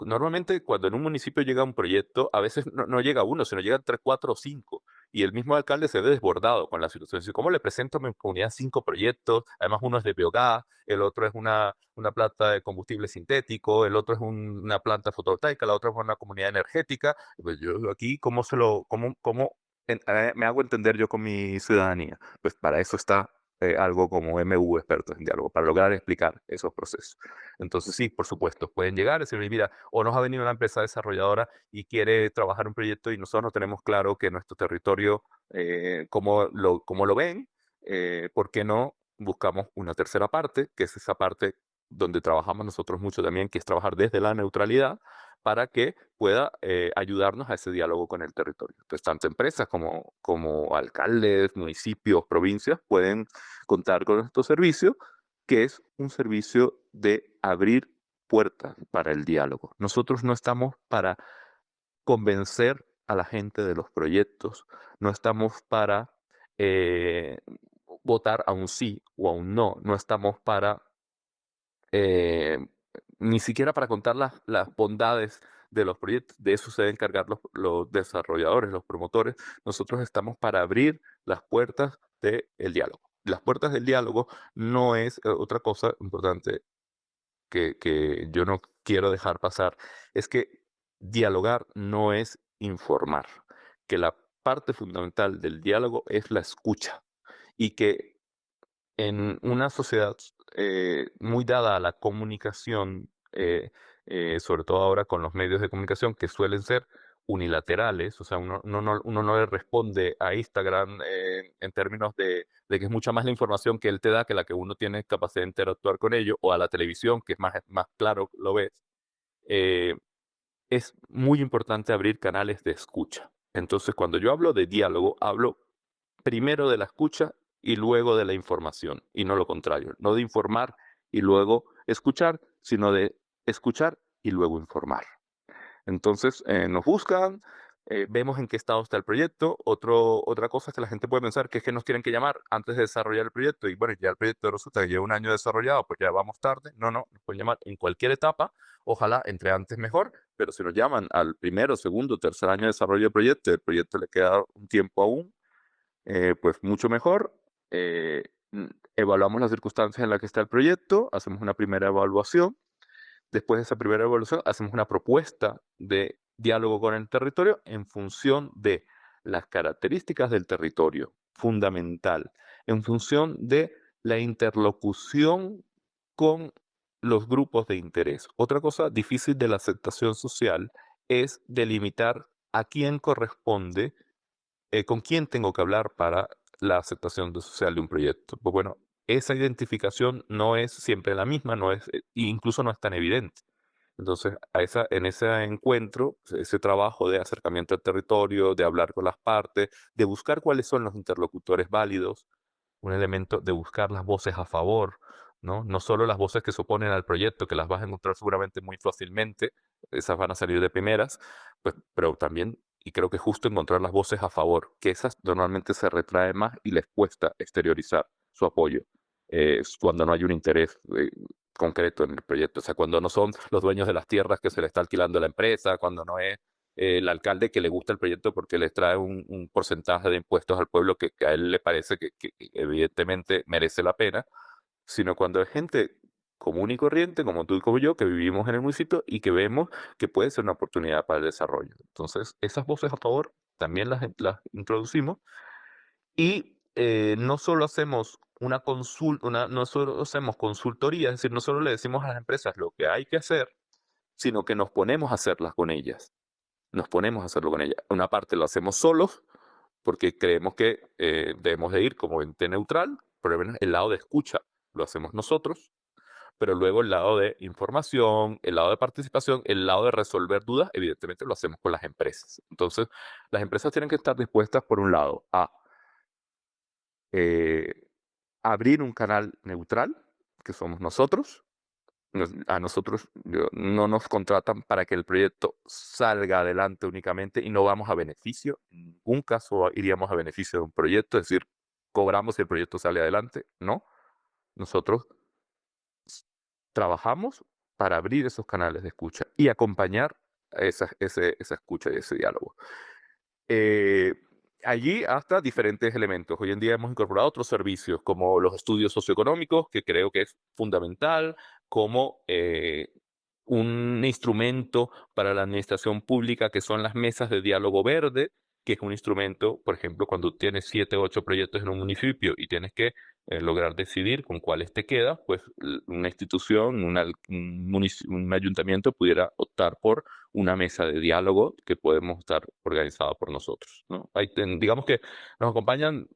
normalmente cuando en un municipio llega un proyecto, a veces no llega uno, sino llegan tres, cuatro o cinco, y el mismo alcalde se ve desbordado con la situación. Dice, ¿cómo le presento a mi comunidad cinco proyectos? Además, uno es de biogás, el otro es una planta de combustible sintético, el otro es una planta fotovoltaica, la otra es una comunidad energética. Pues yo aquí, me hago entender yo con mi ciudadanía? Pues para eso está algo como MU, Expertos en Diálogo, para lograr explicar esos procesos. Entonces sí, por supuesto, pueden llegar y decir, mira, o nos ha venido una empresa desarrolladora y quiere trabajar un proyecto y nosotros no tenemos claro que nuestro territorio, cómo lo ven, ¿por qué no buscamos una tercera parte, que es esa parte donde trabajamos nosotros mucho también, que es trabajar desde la neutralidad para que pueda ayudarnos a ese diálogo con el territorio? Entonces, tanto empresas como alcaldes, municipios, provincias pueden contar con estos servicios, que es un servicio de abrir puertas para el diálogo. Nosotros no estamos para convencer a la gente de los proyectos, no estamos para eh, votar a un sí o a un no, no estamos para eh, ni siquiera para contar las bondades de los proyectos. De eso se deben encargar los desarrolladores, los promotores. Nosotros estamos para abrir las puertas del diálogo. Las puertas del diálogo no es otra cosa importante que yo no quiero dejar pasar, es que dialogar no es informar, que la parte fundamental del diálogo es la escucha y que en una sociedad muy dada a la comunicación, sobre todo ahora con los medios de comunicación que suelen ser unilaterales, o sea, uno no le responde a Instagram en términos de que es mucha más la información que él te da que la que uno tiene capacidad de interactuar con ello, o a la televisión, que es más claro, lo ves. eh, es muy importante abrir canales de escucha. Entonces, cuando yo hablo de diálogo, hablo primero de la escucha y luego de la información, y no lo contrario, no de informar y luego escuchar, sino de escuchar y luego informar. Entonces, nos buscan, vemos en qué estado está el proyecto. Otra cosa es que la gente puede pensar que es que nos tienen que llamar antes de desarrollar el proyecto, y bueno, ya el proyecto resulta que lleva un año desarrollado, pues ya vamos tarde. No, no, nos pueden llamar en cualquier etapa, ojalá entre antes mejor, pero si nos llaman al primero, segundo, tercer año de desarrollo del proyecto, el proyecto le queda un tiempo aún, pues mucho mejor. eh, mm, Evaluamos las circunstancias en las que está el proyecto, hacemos una primera evaluación. Después de esa primera evaluación, hacemos una propuesta de diálogo con el territorio en función de las características del territorio, fundamental, en función de la interlocución con los grupos de interés. Otra cosa difícil de la aceptación social es delimitar a quién corresponde, con quién tengo que hablar para la aceptación social de un proyecto. Pues bueno, esa identificación no es siempre la misma, no es, incluso no es tan evidente. Entonces, en ese encuentro, ese trabajo de acercamiento al territorio, de hablar con las partes, de buscar cuáles son los interlocutores válidos, un elemento de buscar las voces a favor, ¿no? No solo las voces que se oponen al proyecto, que las vas a encontrar seguramente muy fácilmente, esas van a salir de primeras, pues, pero también, y creo que es justo encontrar las voces a favor, que esas normalmente se retraen más y les cuesta exteriorizar su apoyo, cuando no hay un interés concreto en el proyecto, o sea, cuando no son los dueños de las tierras que se le está alquilando a la empresa, cuando no es el alcalde que le gusta el proyecto porque les trae un porcentaje de impuestos al pueblo que a él le parece que evidentemente merece la pena, sino cuando es gente común y corriente, como tú y como yo, que vivimos en el municipio y que vemos que puede ser una oportunidad para el desarrollo. Entonces, esas voces a favor también las introducimos y no solo hacemos una consulta, no solo hacemos consultoría, es decir, no solo le decimos a las empresas lo que hay que hacer, sino que nos ponemos a hacerlas con ellas. Nos ponemos a hacerlo con ella. Una parte lo hacemos solos, porque creemos que debemos de ir como ente neutral, pero al menos el lado de escucha lo hacemos nosotros, pero luego el lado de información, el lado de participación, el lado de resolver dudas, evidentemente lo hacemos con las empresas. Entonces, las empresas tienen que estar dispuestas, por un lado, a eh, abrir un canal neutral, que somos nosotros. A nosotros no nos contratan para que el proyecto salga adelante únicamente y no vamos a beneficio. En ningún caso iríamos a beneficio de un proyecto, es decir, cobramos si el proyecto sale adelante. No, nosotros trabajamos para abrir esos canales de escucha y acompañar esa escucha y ese diálogo. Eh, Allí hasta diferentes elementos. Hoy en día hemos incorporado otros servicios como los estudios socioeconómicos, que creo que es fundamental, como un instrumento para la administración pública que son las mesas de diálogo verde, que es un instrumento, por ejemplo, cuando tienes 7 o 8 proyectos en un municipio y tienes que lograr decidir con cuáles te quedas, pues una institución, un ayuntamiento pudiera optar por una mesa de diálogo que podemos estar organizada por nosotros, ¿no? Digamos que nos acompañan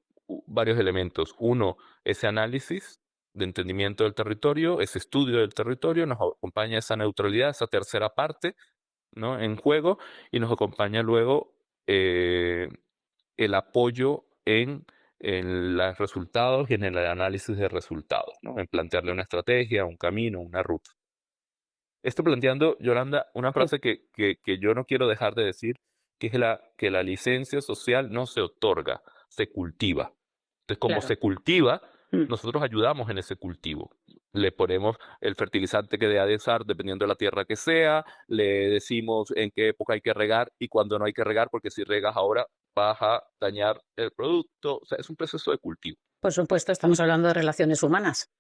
varios elementos. Uno, ese análisis de entendimiento del territorio, ese estudio del territorio, nos acompaña esa neutralidad, esa tercera parte, ¿no? En juego, y nos acompaña luego eh, el apoyo en los resultados y en el análisis de resultados, ¿no? En plantearle una estrategia, un camino, una ruta. Esto planteando, Yolanda, una Sí, frase que yo no quiero dejar de decir, que es que la licencia social no se otorga, se cultiva. Entonces, como claro. se cultiva, Mm. nosotros ayudamos en ese cultivo. Le ponemos el fertilizante que debe de usar dependiendo de la tierra que sea, le decimos en qué época hay que regar y cuándo no hay que regar, porque si regas ahora vas a dañar el producto. O sea, es un proceso de cultivo. Por supuesto, estamos hablando de relaciones humanas.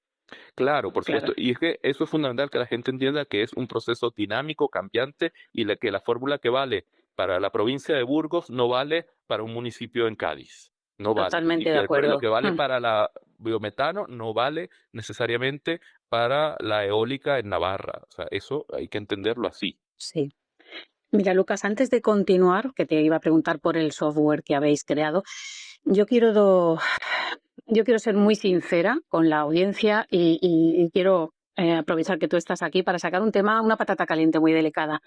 Claro, por Claro. supuesto. Y es que eso es fundamental que la gente entienda que es un proceso dinámico, cambiante, y que la fórmula que vale para la provincia de Burgos no vale para un municipio en Cádiz. No vale. Y Totalmente de que lo acuerdo. que vale Mm. para la biometano no vale necesariamente para la eólica en Navarra. O sea, eso hay que entenderlo así. Sí. Mira, Lucas, antes de continuar, que te iba a preguntar por el software que habéis creado, yo quiero, yo quiero ser muy sincera con la audiencia y quiero aprovechar que tú estás aquí para sacar un tema, una patata caliente muy delicada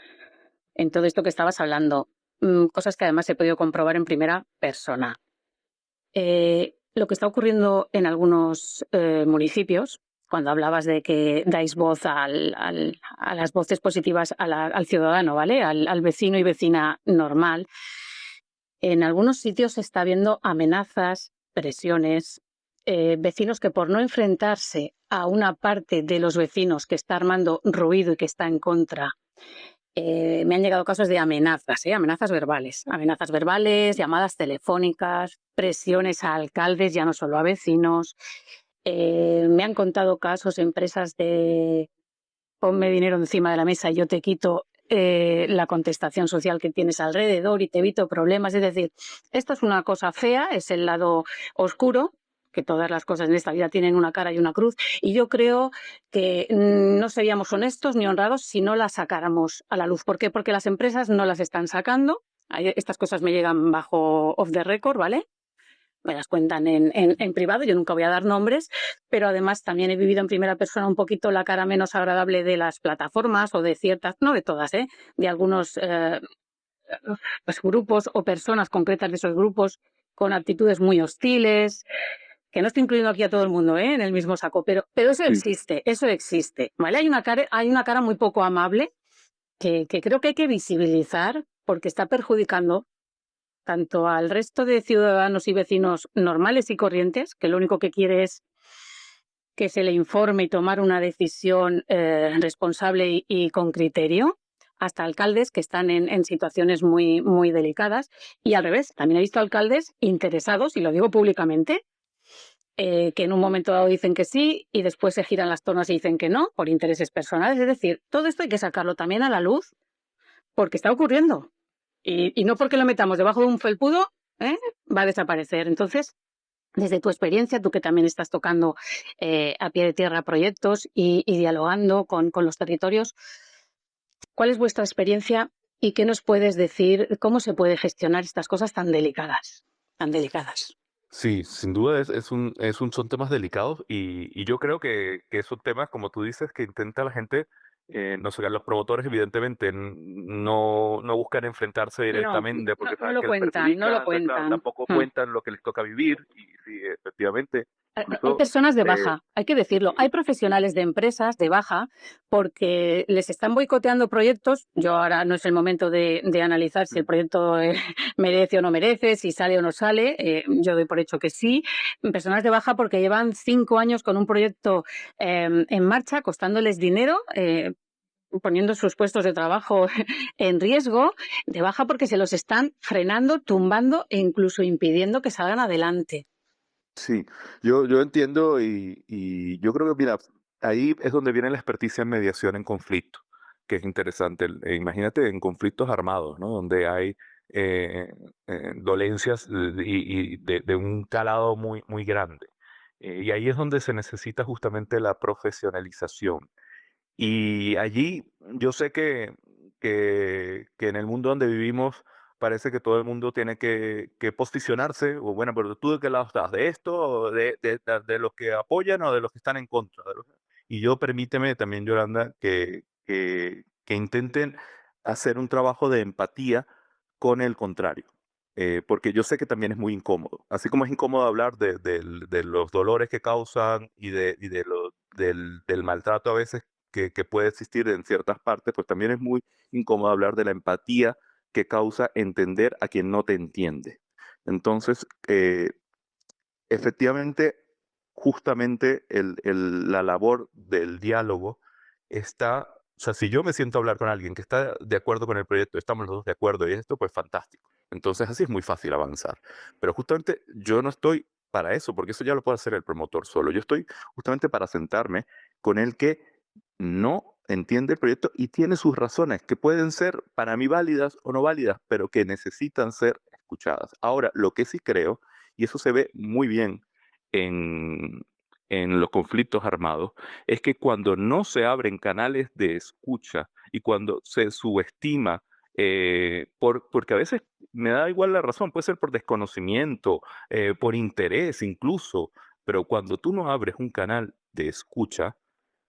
en todo esto que estabas hablando. Cosas que además he podido comprobar en primera persona. Lo que está ocurriendo en algunos municipios, cuando hablabas de que dais voz a las voces positivas al ciudadano, ¿vale? Al vecino y vecina normal, en algunos sitios se está viendo amenazas, presiones, vecinos que por no enfrentarse a una parte de los vecinos que está armando ruido y que está en contra, me han llegado casos de amenazas, amenazas verbales, llamadas telefónicas, presiones a alcaldes, ya no solo a vecinos. Me han contado casos, empresas de ponme dinero encima de la mesa y yo te quito la contestación social que tienes alrededor y te evito problemas. Es decir, esto es una cosa fea, es el lado oscuro, que todas las cosas en esta vida tienen una cara y una cruz, y yo creo que no seríamos honestos ni honrados si no las sacáramos a la luz. ¿Por qué? Porque las empresas no las están sacando. Estas cosas me llegan bajo off the record, ¿vale? Me las cuentan en privado, yo nunca voy a dar nombres, pero además también he vivido en primera persona un poquito la cara menos agradable de las plataformas o de ciertas, no de todas, de algunos pues, grupos o personas concretas de esos grupos con actitudes muy hostiles, que no estoy incluyendo aquí a todo el mundo en el mismo saco, pero Sí, eso existe, ¿vale? Hay una cara muy poco amable que creo que hay que visibilizar porque está perjudicando tanto al resto de ciudadanos y vecinos normales y corrientes, que lo único que quiere es que se le informe y tomar una decisión responsable y con criterio, hasta alcaldes que están en situaciones muy, muy delicadas. Y al revés, también he visto alcaldes interesados, y lo digo públicamente, que en un momento dado dicen que sí y después se giran las tornas y dicen que no, por intereses personales. Es decir, todo esto hay que sacarlo también a la luz porque está ocurriendo. Y no porque lo metamos debajo de un felpudo, va a desaparecer. Entonces, desde tu experiencia, tú que también estás tocando a pie de tierra proyectos y dialogando con los territorios, ¿cuál es vuestra experiencia y qué nos puedes decir? ¿Cómo se puede gestionar estas cosas tan delicadas? Tan delicadas. sí, sin duda son temas delicados y yo creo que son temas, como tú dices, que intenta la gente, no sé, los promotores evidentemente no buscan enfrentarse No, directamente no, porque no saben lo que les cuentan, no perjudica, lo entonces claro, cuentan. tampoco cuentan lo que les toca vivir y sí, efectivamente, Hay incluso, personas de eh, baja, hay que decirlo. Hay profesionales de empresas de baja porque les están boicoteando proyectos. Yo ahora no es el momento de analizar si el proyecto merece o no merece, si sale o no sale. Yo doy por hecho que sí. Personas de baja porque llevan 5 años con un proyecto en marcha, costándoles dinero. Poniendo sus puestos de trabajo en riesgo, de baja porque se los están frenando, tumbando e incluso impidiendo que salgan adelante. sí, yo entiendo y yo creo que, mira, ahí es donde viene la experticia en mediación en conflicto, que es interesante. Imagínate en conflictos armados, ¿no? Donde hay eh, dolencias y de un calado muy, muy grande. Y ahí es donde se necesita justamente la profesionalización. Y allí yo sé que en el mundo donde vivimos parece que todo el mundo tiene que posicionarse, o bueno, pero tú de qué lado estás, de esto, o de los que apoyan o de los que están en contra. Y yo permíteme también, Yolanda, que intenten hacer un trabajo de empatía con el contrario. Porque yo sé que también es muy incómodo. Así como es incómodo hablar de los dolores que causan del maltrato a veces que puede existir en ciertas partes, pues también es muy incómodo hablar de la empatía que causa entender a quien no te entiende. Entonces, efectivamente, justamente la labor del diálogo está, o sea, si yo me siento a hablar con alguien que está de acuerdo con el proyecto, estamos los dos de acuerdo y esto, pues fantástico. Entonces así es muy fácil avanzar. Pero justamente yo no estoy para eso, porque eso ya lo puede hacer el promotor solo. Yo estoy justamente para sentarme con el que no entiende el proyecto y tiene sus razones, que pueden ser para mí válidas o no válidas, pero que necesitan ser escuchadas. Ahora, lo que sí creo, y eso se ve muy bien en, en los conflictos armados, es que cuando no se abren canales de escucha y cuando se subestima, porque a veces me da igual la razón, puede ser por desconocimiento, por interés incluso, pero cuando tú no abres un canal de escucha,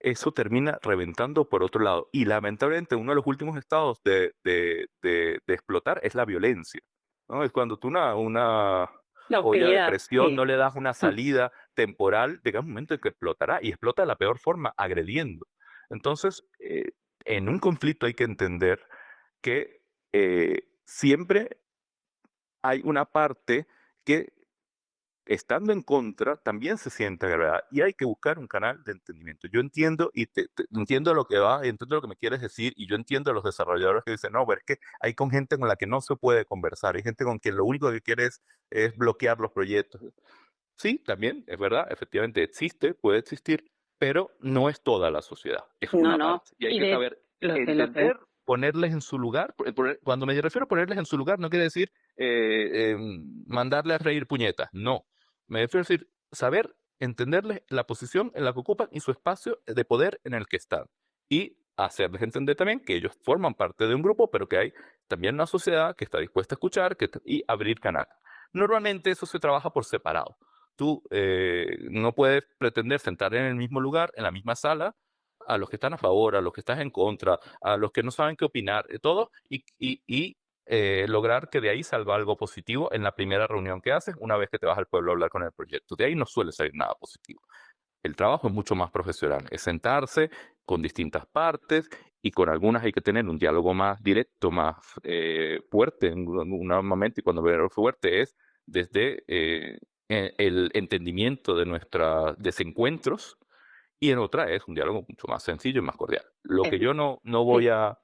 eso termina reventando por otro lado. Y lamentablemente uno de los últimos estados de explotar es la violencia, ¿no? Es cuando tú una La olla de hostilidad, presión sí. no le das una salida temporal, llega un momento en que explotará y explota de la peor forma, agrediendo. Entonces, en un conflicto hay que entender que siempre hay una parte que estando en contra, también se siente agradada y hay que buscar un canal de entendimiento. Yo entiendo y entiendo lo que va, y entiendo lo que me quieres decir y yo entiendo a los desarrolladores que dicen, no, pero es que hay con gente con la que no se puede conversar, hay gente con quien lo único que quiere es bloquear los proyectos. Sí, también, es verdad, efectivamente existe, puede existir, pero no es toda la sociedad, es No, una no. parte. Y hay Y que de saber lo sé. entender, ponerles en su lugar. Cuando me refiero a ponerles en su lugar, no quiere decir mandarle a reír puñetas, no. Me refiero a decir, saber entenderles la posición en la que ocupan y su espacio de poder en el que están. Y hacerles entender también que ellos forman parte de un grupo, pero que hay también una sociedad que está dispuesta a escuchar y abrir canal. Normalmente eso se trabaja por separado. Tú no puedes pretender sentar en el mismo lugar, en la misma sala, a los que están a favor, a los que están en contra, a los que no saben qué opinar, todo, lograr que de ahí salga algo positivo en la primera reunión que haces una vez que te vas al pueblo a hablar con el proyecto. De ahí no suele salir nada positivo. El trabajo es mucho más profesional, es sentarse con distintas partes y con algunas hay que tener un diálogo más directo, más fuerte en un momento, y cuando veo fuerte es desde el entendimiento de nuestros desencuentros, y en otra es un diálogo mucho más sencillo y más cordial. Lo que Eh, yo no sí. voy a,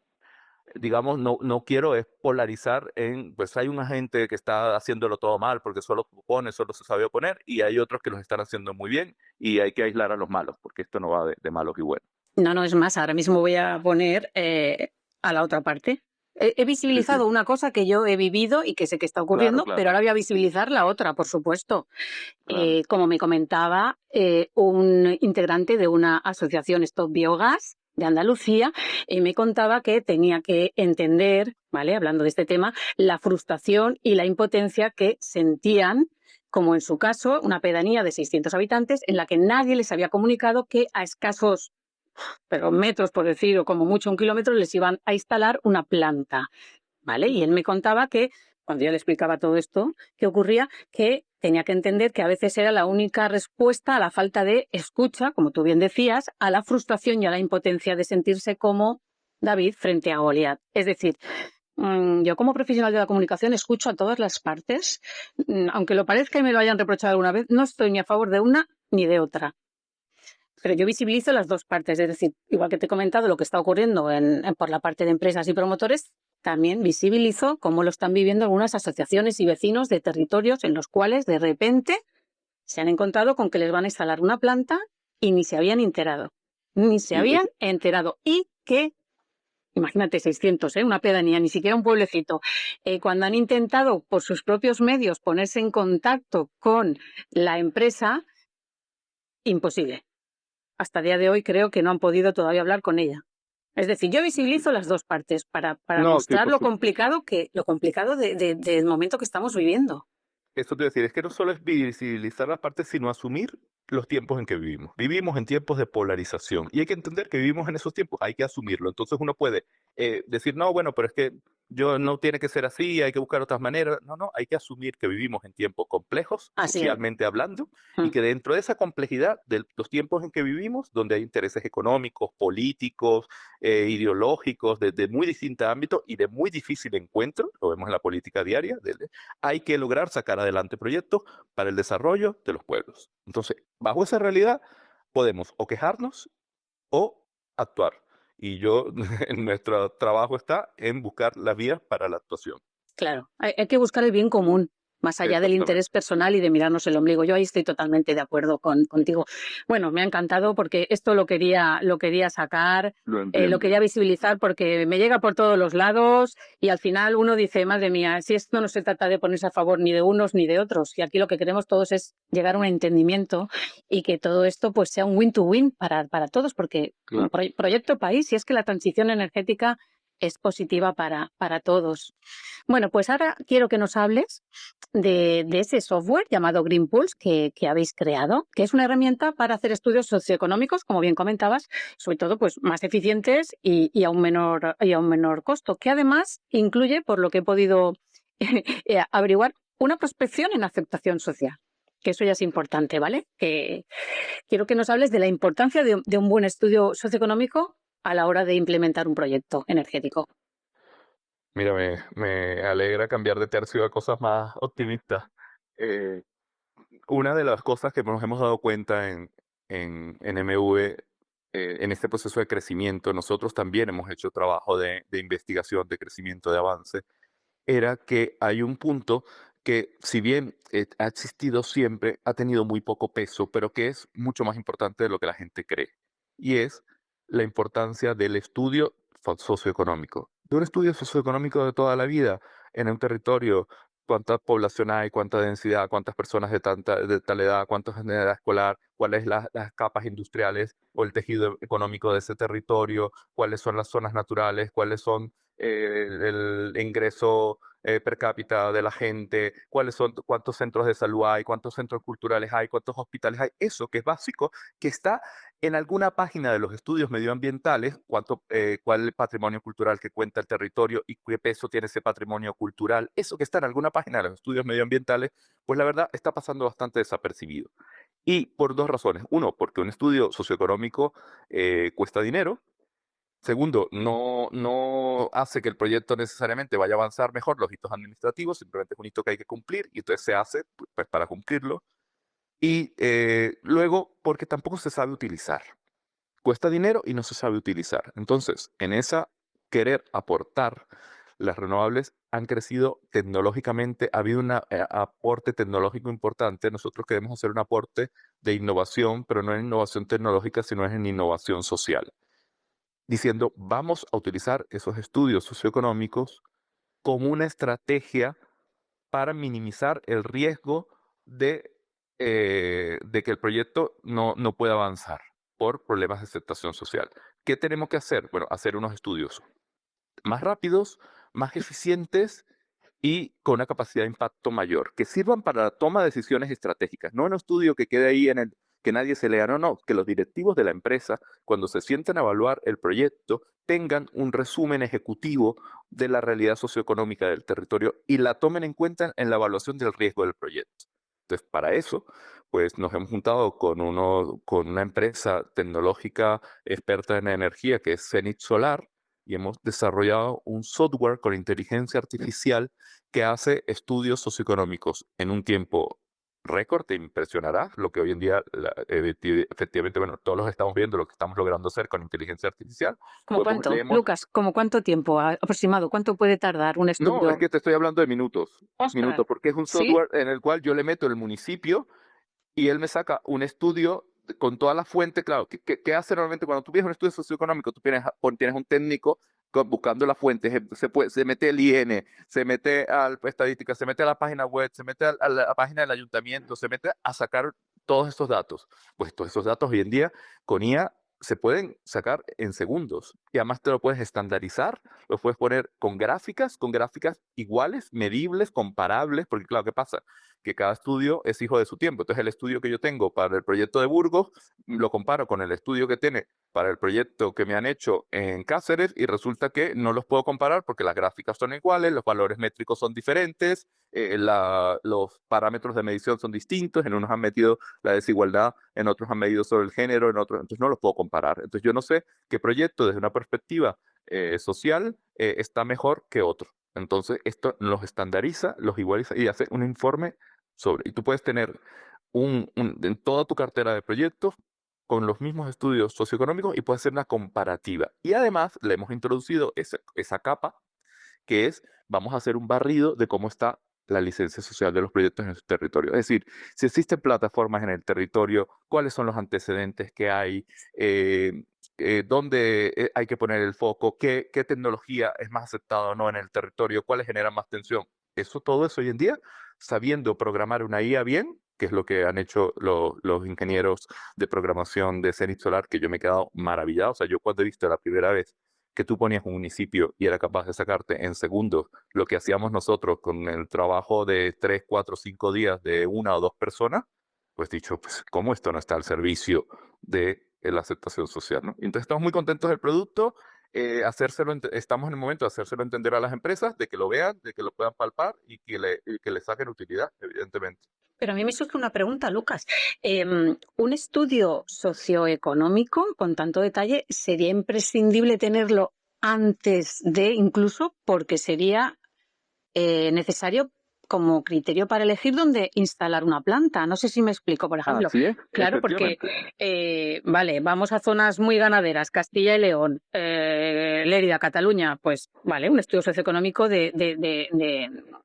digamos, no quiero es polarizar pues hay una gente que está haciéndolo todo mal porque solo opone, solo se sabe oponer, y hay otros que los están haciendo muy bien y hay que aislar a los malos, porque esto no va de malos y buenos. No, no, es más, ahora mismo voy a poner a la otra parte. He Sí, sí, visibilizado una cosa que yo he vivido y que sé que está claro, ocurriendo, pero claro, ahora voy a visibilizar la otra, por supuesto. claro. Como me comentaba un integrante de una asociación Stop Biogas de Andalucía, me contaba que tenía que entender, ¿vale? Hablando de este tema, la frustración y la impotencia que sentían, como en su caso, una pedanía de 600 habitantes en la que nadie les había comunicado que a escasos metros, por decir, o como mucho 1 kilómetro, les iban a instalar una planta, ¿vale? Y él me contaba que, cuando yo le explicaba todo esto, que ocurría, que tenía que entender que a veces era la única respuesta a la falta de escucha, como tú bien decías, a la frustración y a la impotencia de sentirse como David frente a Goliat. Es decir, yo como profesional de la comunicación escucho a todas las partes, aunque lo parezca y me lo hayan reprochado alguna vez, no estoy ni a favor de una ni de otra. Pero yo visibilizo las dos partes, es decir, igual que te he comentado lo que está ocurriendo por la parte de empresas y promotores, también visibilizo cómo lo están viviendo algunas asociaciones y vecinos de territorios en los cuales de repente se han encontrado con que les van a instalar una planta y ni se habían enterado. Ni se Sí, habían enterado. Y que, imagínate, 600, una pedanía, ni siquiera un pueblecito. Cuando han intentado por sus propios medios ponerse en contacto con la empresa, imposible. Hasta el día de hoy creo que no han podido todavía hablar con ella. Es decir, yo visibilizo las dos partes para no, sí, mostrar lo complicado del momento que estamos viviendo. eso te voy a decir, es que no solo es visibilizar las partes, sino asumir los tiempos en que vivimos. Vivimos en tiempos de polarización y hay que entender que vivimos en esos tiempos, hay que asumirlo. Entonces uno puede decir, no, bueno, pero es que yo no tiene que ser así, hay que buscar otras maneras. No, no, hay que asumir que vivimos en tiempos complejos, Así es. socialmente hablando, y Mm. que dentro de esa complejidad de los tiempos en que vivimos, donde hay intereses económicos, políticos, ideológicos, de muy distintos ámbitos y de muy difícil encuentro, lo vemos en la política diaria, hay que lograr sacar adelante proyectos para el desarrollo de los pueblos. Entonces, bajo esa realidad, podemos o quejarnos o actuar. Y yo, en nuestro trabajo está en buscar las vías para la actuación. Claro, hay que buscar el bien común, más allá del interés Exactamente. personal y de mirarnos el ombligo. Yo ahí estoy totalmente de acuerdo contigo. Bueno, me ha encantado porque esto lo quería sacar, Lo lo entiendo. quería visibilizar porque me llega por todos los lados y al final uno dice, madre mía, si esto no se trata de ponerse a favor ni de unos ni de otros. Y aquí lo que queremos todos es llegar a un entendimiento y que todo esto pues sea un win-to-win para todos, porque un Claro. proyecto país, si es que la transición energética es positiva para todos. Bueno, pues ahora quiero que nos hables de ese software llamado Green Pulse que habéis creado, que es una herramienta para hacer estudios socioeconómicos, como bien comentabas, sobre todo pues más eficientes y a un menor costo, que además incluye, por lo que he podido averiguar, una prospección en aceptación social. Que eso ya es importante, ¿vale? Que quiero que nos hables de la importancia de un buen estudio socioeconómico a la hora de implementar un proyecto energético. Mira, me alegra cambiar de tercio a cosas más optimistas. Eh, una de las cosas que nos hemos dado cuenta en MV, en este proceso de crecimiento, nosotros también hemos hecho trabajo de investigación, de crecimiento, de avance, era que hay un punto que, si bien ha existido siempre, ha tenido muy poco peso, pero que es mucho más importante de lo que la gente cree. Y es la importancia del estudio socioeconómico. De un estudio socioeconómico de toda la vida en un territorio cuánta población hay, cuánta densidad, cuántas personas de tal edad, cuántos en edad escolar, cuáles las capas industriales o el tejido económico de ese territorio, cuáles son las zonas naturales, cuáles son el ingreso per cápita de la gente, cuántos centros de salud hay, cuántos centros culturales hay, cuántos hospitales hay, eso que es básico, que está en alguna página de los estudios medioambientales, cuál es el patrimonio cultural que cuenta el territorio y qué peso tiene ese patrimonio cultural, eso que está en alguna página de los estudios medioambientales, pues la verdad está pasando bastante desapercibido. Y por dos razones. Uno, porque un estudio socioeconómico cuesta dinero. Segundo, no hace que el proyecto necesariamente vaya a avanzar mejor los hitos administrativos, simplemente es un hito que hay que cumplir y entonces se hace pues, para cumplirlo. Y luego, porque tampoco se sabe utilizar. Cuesta dinero y no se sabe utilizar. Entonces, en esa querer aportar, las renovables han crecido tecnológicamente, ha habido un aporte tecnológico importante. Nosotros queremos hacer un aporte de innovación, pero no en innovación tecnológica, sino en innovación social, diciendo, vamos a utilizar esos estudios socioeconómicos como una estrategia para minimizar el riesgo de que el proyecto no pueda avanzar por problemas de aceptación social. ¿Qué tenemos que hacer? Bueno, hacer unos estudios más rápidos, más eficientes y con una capacidad de impacto mayor, que sirvan para la toma de decisiones estratégicas, no un estudio que quede ahí en el que nadie se lea, no, que los directivos de la empresa, cuando se sienten a evaluar el proyecto, tengan un resumen ejecutivo de la realidad socioeconómica del territorio y la tomen en cuenta en la evaluación del riesgo del proyecto. Entonces, para eso, pues nos hemos juntado con una empresa tecnológica experta en energía que es Zenith Solar y hemos desarrollado un software con inteligencia artificial que hace estudios socioeconómicos en un tiempo récord. Te impresionará lo que hoy en día, efectivamente, bueno, todos los estamos viendo lo que estamos logrando hacer con inteligencia artificial. ¿Cómo cuánto, Leemos, Lucas? ¿Cómo cuánto tiempo aproximado? ¿Cuánto puede tardar un no, es estudio? que te estoy hablando de minutos, ¡Ostras! porque es un ¿Sí? software en el cual yo le meto el municipio y él me saca un estudio con toda la fuente, claro. ¿Qué hace normalmente cuando tú pides un estudio socioeconómico? Tú tienes un técnico buscando las fuentes, se mete el IN, se mete a la estadística, se mete a la página web, se mete a la página del ayuntamiento, se mete a sacar todos estos datos. Pues todos esos datos hoy en día con IA se pueden sacar en segundos y además te lo puedes estandarizar, lo puedes poner con gráficas iguales, medibles, comparables, porque claro, ¿qué pasa? Que cada estudio es hijo de su tiempo. Entonces, el estudio que yo tengo para el proyecto de Burgos lo comparo con el estudio que tiene para el proyecto que me han hecho en Cáceres y resulta que no los puedo comparar porque las gráficas son iguales, los valores métricos son diferentes, los parámetros de medición son distintos, en unos han metido la desigualdad, en otros han medido sobre el género, en otros, entonces no los puedo comparar. Entonces, yo no sé qué proyecto desde una perspectiva social está mejor que otro. Entonces, esto los estandariza, los igualiza y hace un informe y tú puedes tener en toda tu cartera de proyectos con los mismos estudios socioeconómicos y puedes hacer una comparativa. Y además le hemos introducido esa capa que es, vamos a hacer un barrido de cómo está la licencia social de los proyectos en su territorio. Es decir, si existen plataformas en el territorio, cuáles son los antecedentes que hay, eh, dónde hay que poner el foco, qué tecnología es más aceptada o no en el territorio, cuáles generan más tensión. Todo eso hoy en día, sabiendo programar una IA bien, que es lo que han hecho los ingenieros de programación de Zenith Solar, que yo me he quedado maravillado. O sea, yo cuando he visto la primera vez que tú ponías un municipio y era capaz de sacarte en segundos lo que hacíamos nosotros con el trabajo de 3, 4, 5 días de una o dos personas, pues dicho, pues, ¿cómo esto no está al servicio de la aceptación social, ¿no? Entonces estamos muy contentos del producto, estamos en el momento de hacérselo entender a las empresas, de que lo vean, de que lo puedan palpar y que le saquen utilidad, evidentemente. Pero a mí me surge una pregunta, Lucas. ¿Un estudio socioeconómico con tanto detalle sería imprescindible tenerlo antes de, incluso porque sería necesario como criterio para elegir dónde instalar una planta? No sé si me explico, por ejemplo. Así es, Claro, porque, efectivamente. vale, vamos a zonas muy ganaderas, Castilla y León, Lérida, Cataluña, pues vale, un estudio socioeconómico de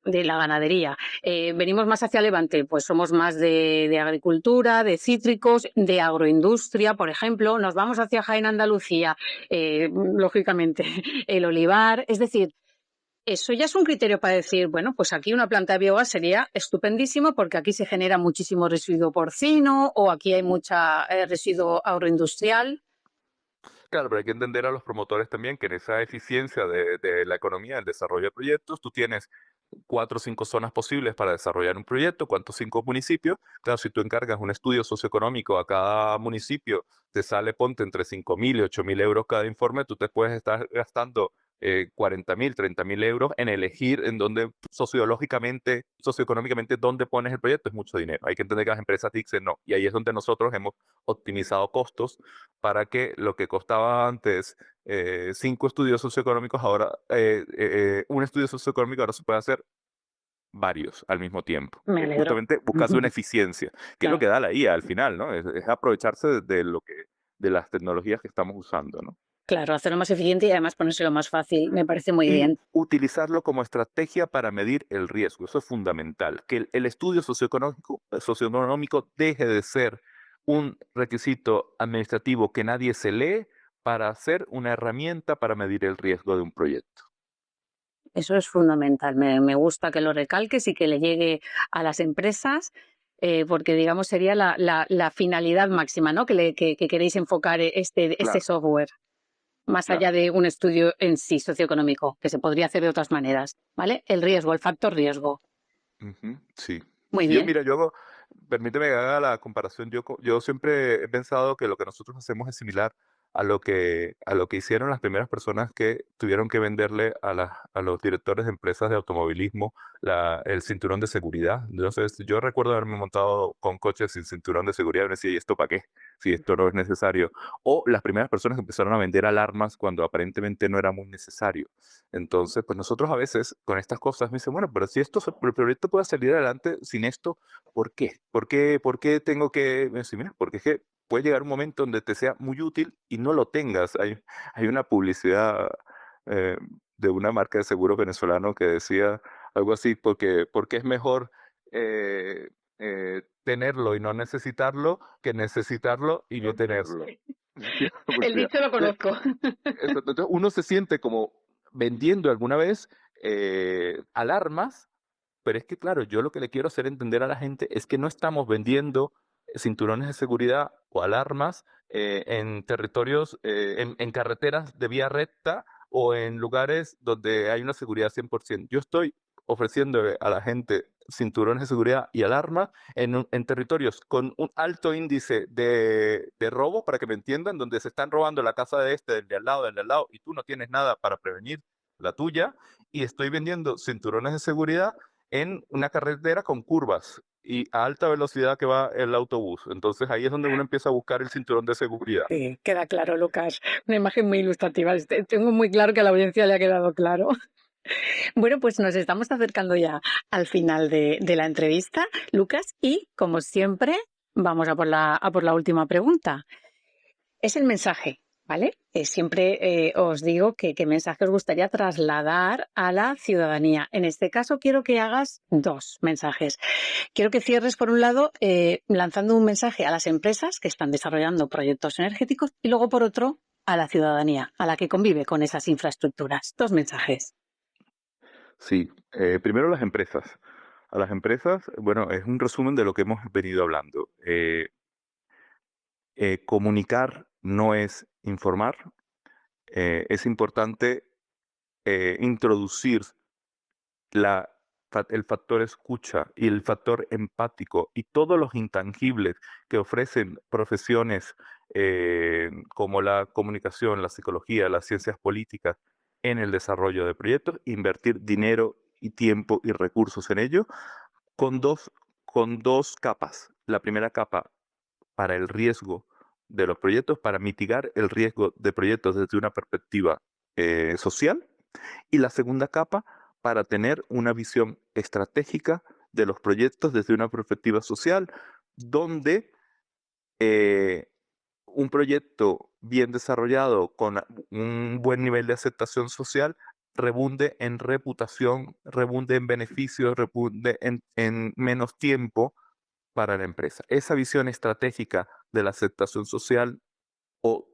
la ganadería. Venimos más hacia Levante, pues somos más de agricultura, de cítricos, de agroindustria, por ejemplo. Nos vamos hacia Jaén, Andalucía, lógicamente, el olivar. Es decir, Eso ya es un criterio para decir, bueno, pues aquí una planta de biogás sería estupendísimo porque aquí se genera muchísimo residuo porcino o aquí hay mucha residuo agroindustrial. Claro, pero hay que entender a los promotores también que en esa eficiencia de la economía, del desarrollo de proyectos, tú tienes 4 o 5 zonas posibles para desarrollar un proyecto, ¿cuántos 5 municipios? Claro, si tú encargas un estudio socioeconómico a cada municipio, te sale, ponte, entre 5.000 y 8.000 euros cada informe, tú te puedes estar gastando 40.000, 30.000 euros en elegir en dónde sociológicamente, socioeconómicamente, dónde pones el proyecto, es mucho dinero. Hay que entender que las empresas dicen no, y ahí es donde nosotros hemos optimizado costos para que lo que costaba antes 5 estudios socioeconómicos, ahora un estudio socioeconómico ahora se puede hacer varios al mismo tiempo. Me alegro. Justamente buscando una eficiencia, que es lo Claro. que da la IA al final, ¿no? Es aprovecharse de lo que, de las tecnologías que estamos usando, ¿no? Claro, hacerlo más eficiente y además ponérselo más fácil. Me parece muy Y bien. utilizarlo como estrategia para medir el riesgo. Eso es fundamental. Que el estudio socioeconómico deje de ser un requisito administrativo que nadie se lee para ser una herramienta para medir el riesgo de un proyecto. Eso es fundamental. Me gusta que lo recalques y que le llegue a las empresas, porque digamos sería la finalidad máxima, ¿no? Que queréis enfocar este Claro, software, más allá claro. de un estudio en sí socioeconómico, que se podría hacer de otras maneras, ¿vale? El riesgo, el factor riesgo. Ujú, sí. Muy Sí, yo, bien. mira, permíteme que haga la comparación. Yo siempre he pensado que lo que nosotros hacemos es similar a lo que hicieron las primeras personas que tuvieron que venderle a los directores de empresas de automovilismo el cinturón de seguridad. Entonces, yo recuerdo haberme montado con coches sin cinturón de seguridad y me decía, ¿y esto para qué? Si esto no es necesario. O las primeras personas que empezaron a vender alarmas cuando aparentemente no era muy necesario. Entonces, pues nosotros a veces con estas cosas me dicen, bueno, pero si el proyecto puede salir adelante sin esto, ¿por qué? ¿Por qué tengo que...? Me dice, mira, porque es que puede llegar un momento donde te sea muy útil y no lo tengas. Hay una publicidad eh, de una marca de seguros venezolano que decía algo así, porque es mejor eh, tenerlo y no necesitarlo que necesitarlo y no tenerlo. Decía la El publicidad. dicho lo conozco. Entonces uno se siente como vendiendo alguna vez alarmas, pero es que, claro, yo lo que le quiero hacer entender a la gente es que no estamos vendiendo cinturones de seguridad o alarmas en territorios, en carreteras de vía recta o en lugares donde hay una seguridad 100%. Yo estoy ofreciéndole a la gente cinturones de seguridad y alarmas en territorios con un alto índice de robo, para que me entiendan, donde se están robando la casa de este, del de al lado, y tú no tienes nada para prevenir la tuya, y estoy vendiendo cinturones de seguridad en una carretera con curvas y a alta velocidad que va el autobús. Entonces ahí es donde uno empieza a buscar el cinturón de seguridad. Sí, queda claro, Lucas. Una imagen muy ilustrativa. Tengo muy claro que a la audiencia le ha quedado claro. Bueno, pues nos estamos acercando ya al final de la entrevista, Lucas, y como siempre, vamos a por la última pregunta. Es el mensaje, ¿vale? Siempre os digo qué mensaje os gustaría trasladar a la ciudadanía. En este caso, quiero que hagas dos mensajes. Quiero que cierres, por un lado, lanzando un mensaje a las empresas que están desarrollando proyectos energéticos y luego, por otro, a la ciudadanía, a la que convive con esas infraestructuras. Dos mensajes. Sí, primero las empresas. A las empresas, bueno, es un resumen de lo que hemos venido hablando. Comunicar no es informar. Es importante introducir la, el factor escucha y el factor empático y todos los intangibles que ofrecen profesiones como la comunicación, la psicología, las ciencias políticas en el desarrollo de proyectos, invertir dinero y tiempo y recursos en ello con con dos capas. La primera capa para el riesgo de los proyectos, para mitigar el riesgo de proyectos desde una perspectiva social, y la segunda capa para tener una visión estratégica de los proyectos desde una perspectiva social, donde eh, un proyecto bien desarrollado con un buen nivel de aceptación social rebunde en reputación, rebunde en beneficios, rebunde en menos tiempo para la empresa. Esa visión estratégica de la aceptación social o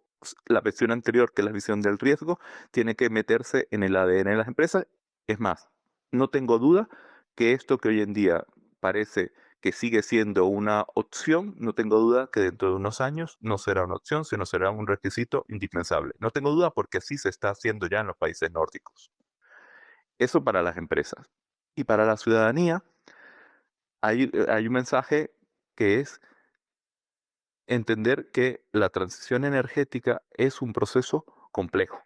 la versión anterior, que es la visión del riesgo, tiene que meterse en el ADN de las empresas Es más, no tengo duda que esto que hoy en día parece que sigue siendo una opción, no tengo duda que dentro de unos años no será una opción, sino será un requisito indispensable. No tengo duda porque así se está haciendo ya en los países nórdicos. Eso para las empresas. Y para la ciudadanía hay un mensaje que es entender que la transición energética es un proceso complejo,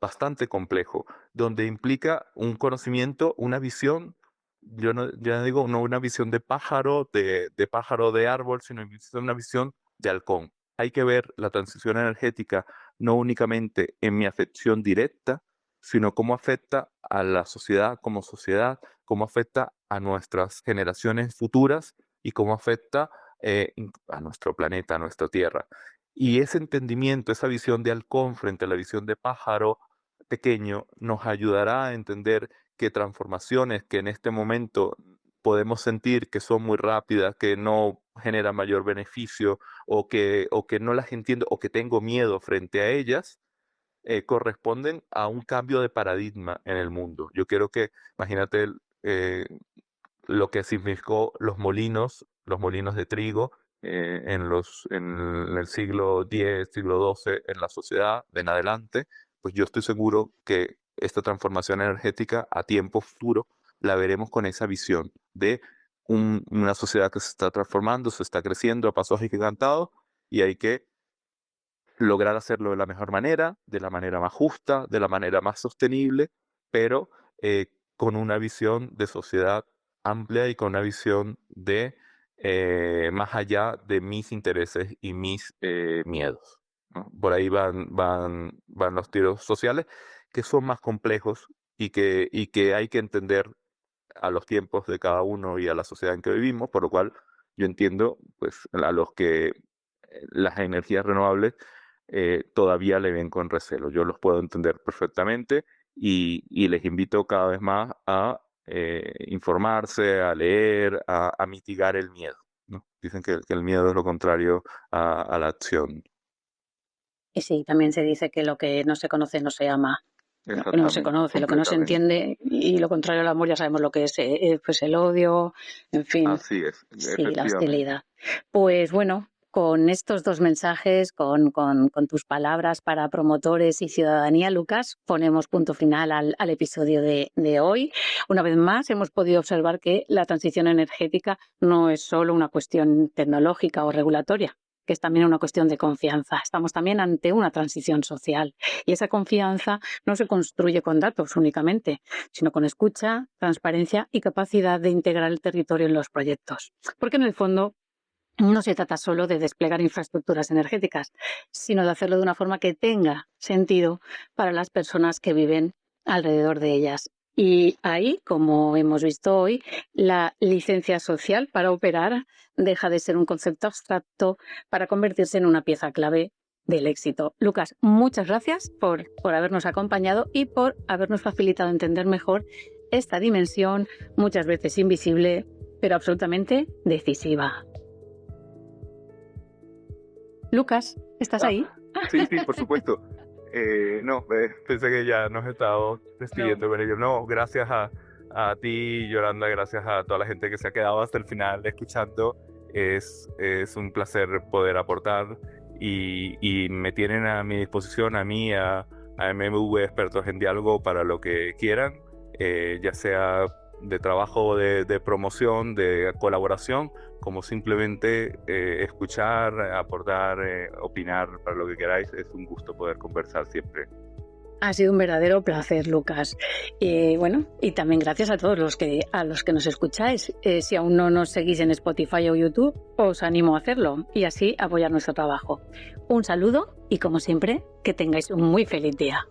bastante complejo, donde implica un conocimiento, una visión, yo no digo no una visión de pájaro de árbol, sino una visión de halcón. Hay que ver la transición energética no únicamente en mi afección directa, sino cómo afecta a la sociedad, cómo afecta a nuestras generaciones futuras y cómo afecta a nuestro planeta, a nuestra Tierra. Y ese entendimiento, esa visión de halcón frente a la visión de pájaro pequeño, nos ayudará a entender que transformaciones que en este momento podemos sentir que son muy rápidas, que no generan mayor beneficio o que no las entiendo o que tengo miedo frente a ellas, corresponden a un cambio de paradigma en el mundo. Yo quiero que, imagínate, eh, lo que significó los molinos de trigo en el siglo X, siglo XII en la sociedad de en adelante, pues yo estoy seguro que esta transformación energética a tiempo futuro la veremos con esa visión de una sociedad que se está transformando, se está creciendo a pasos agigantados y hay que lograr hacerlo de la mejor manera, de la manera más justa, de la manera más sostenible, pero con una visión de sociedad amplia y con una visión de más allá de mis intereses y mis miedos, ¿no? Por ahí van los tiros sociales, que son más complejos y que hay que entender a los tiempos de cada uno y a la sociedad en que vivimos, por lo cual yo entiendo pues, a los que las energías renovables todavía le ven con recelo. Yo los puedo entender perfectamente y les invito cada vez más a informarse, a leer, a mitigar el miedo, ¿no? Dicen que el miedo es lo contrario a la acción. Y sí, también se dice que lo que no se conoce no se ama. Lo que no se Exactamente, conoce, lo que no se completamente. entiende y lo contrario al amor ya sabemos lo que es, pues el odio, en fin, Así es, sí, la efectivamente. hostilidad. Pues bueno, con estos dos mensajes, con tus palabras para promotores y ciudadanía, Lucas, ponemos punto final al episodio de hoy. Una vez más, hemos podido observar que la transición energética no es solo una cuestión tecnológica o regulatoria, que es también una cuestión de confianza. Estamos también ante una transición social y esa confianza no se construye con datos únicamente, sino con escucha, transparencia y capacidad de integrar el territorio en los proyectos. Porque en el fondo no se trata solo de desplegar infraestructuras energéticas, sino de hacerlo de una forma que tenga sentido para las personas que viven alrededor de ellas. Y ahí, como hemos visto hoy, la licencia social para operar deja de ser un concepto abstracto para convertirse en una pieza clave del éxito. Lucas, muchas gracias por habernos acompañado y por habernos facilitado entender mejor esta dimensión, muchas veces invisible, pero absolutamente decisiva. Lucas, ¿estás Ah, ahí? sí, sí, por supuesto. No, pensé que ya nos estábamos No. despidiendo, pero yo no, gracias a ti, Yolanda, gracias a toda la gente que se ha quedado hasta el final escuchando. Es un placer poder aportar y me tienen a mi disposición, a mí, a MMV Expertos en Diálogo para lo que quieran, ya sea de trabajo de promoción, de colaboración, como simplemente escuchar, aportar, opinar, para lo que queráis. Es un gusto poder conversar siempre. Ha sido un verdadero placer, Lucas. Bueno, y también gracias a todos a los que nos escucháis. Si aún no nos seguís en Spotify o YouTube, os animo a hacerlo y así apoyar nuestro trabajo. Un saludo y, como siempre, que tengáis un muy feliz día.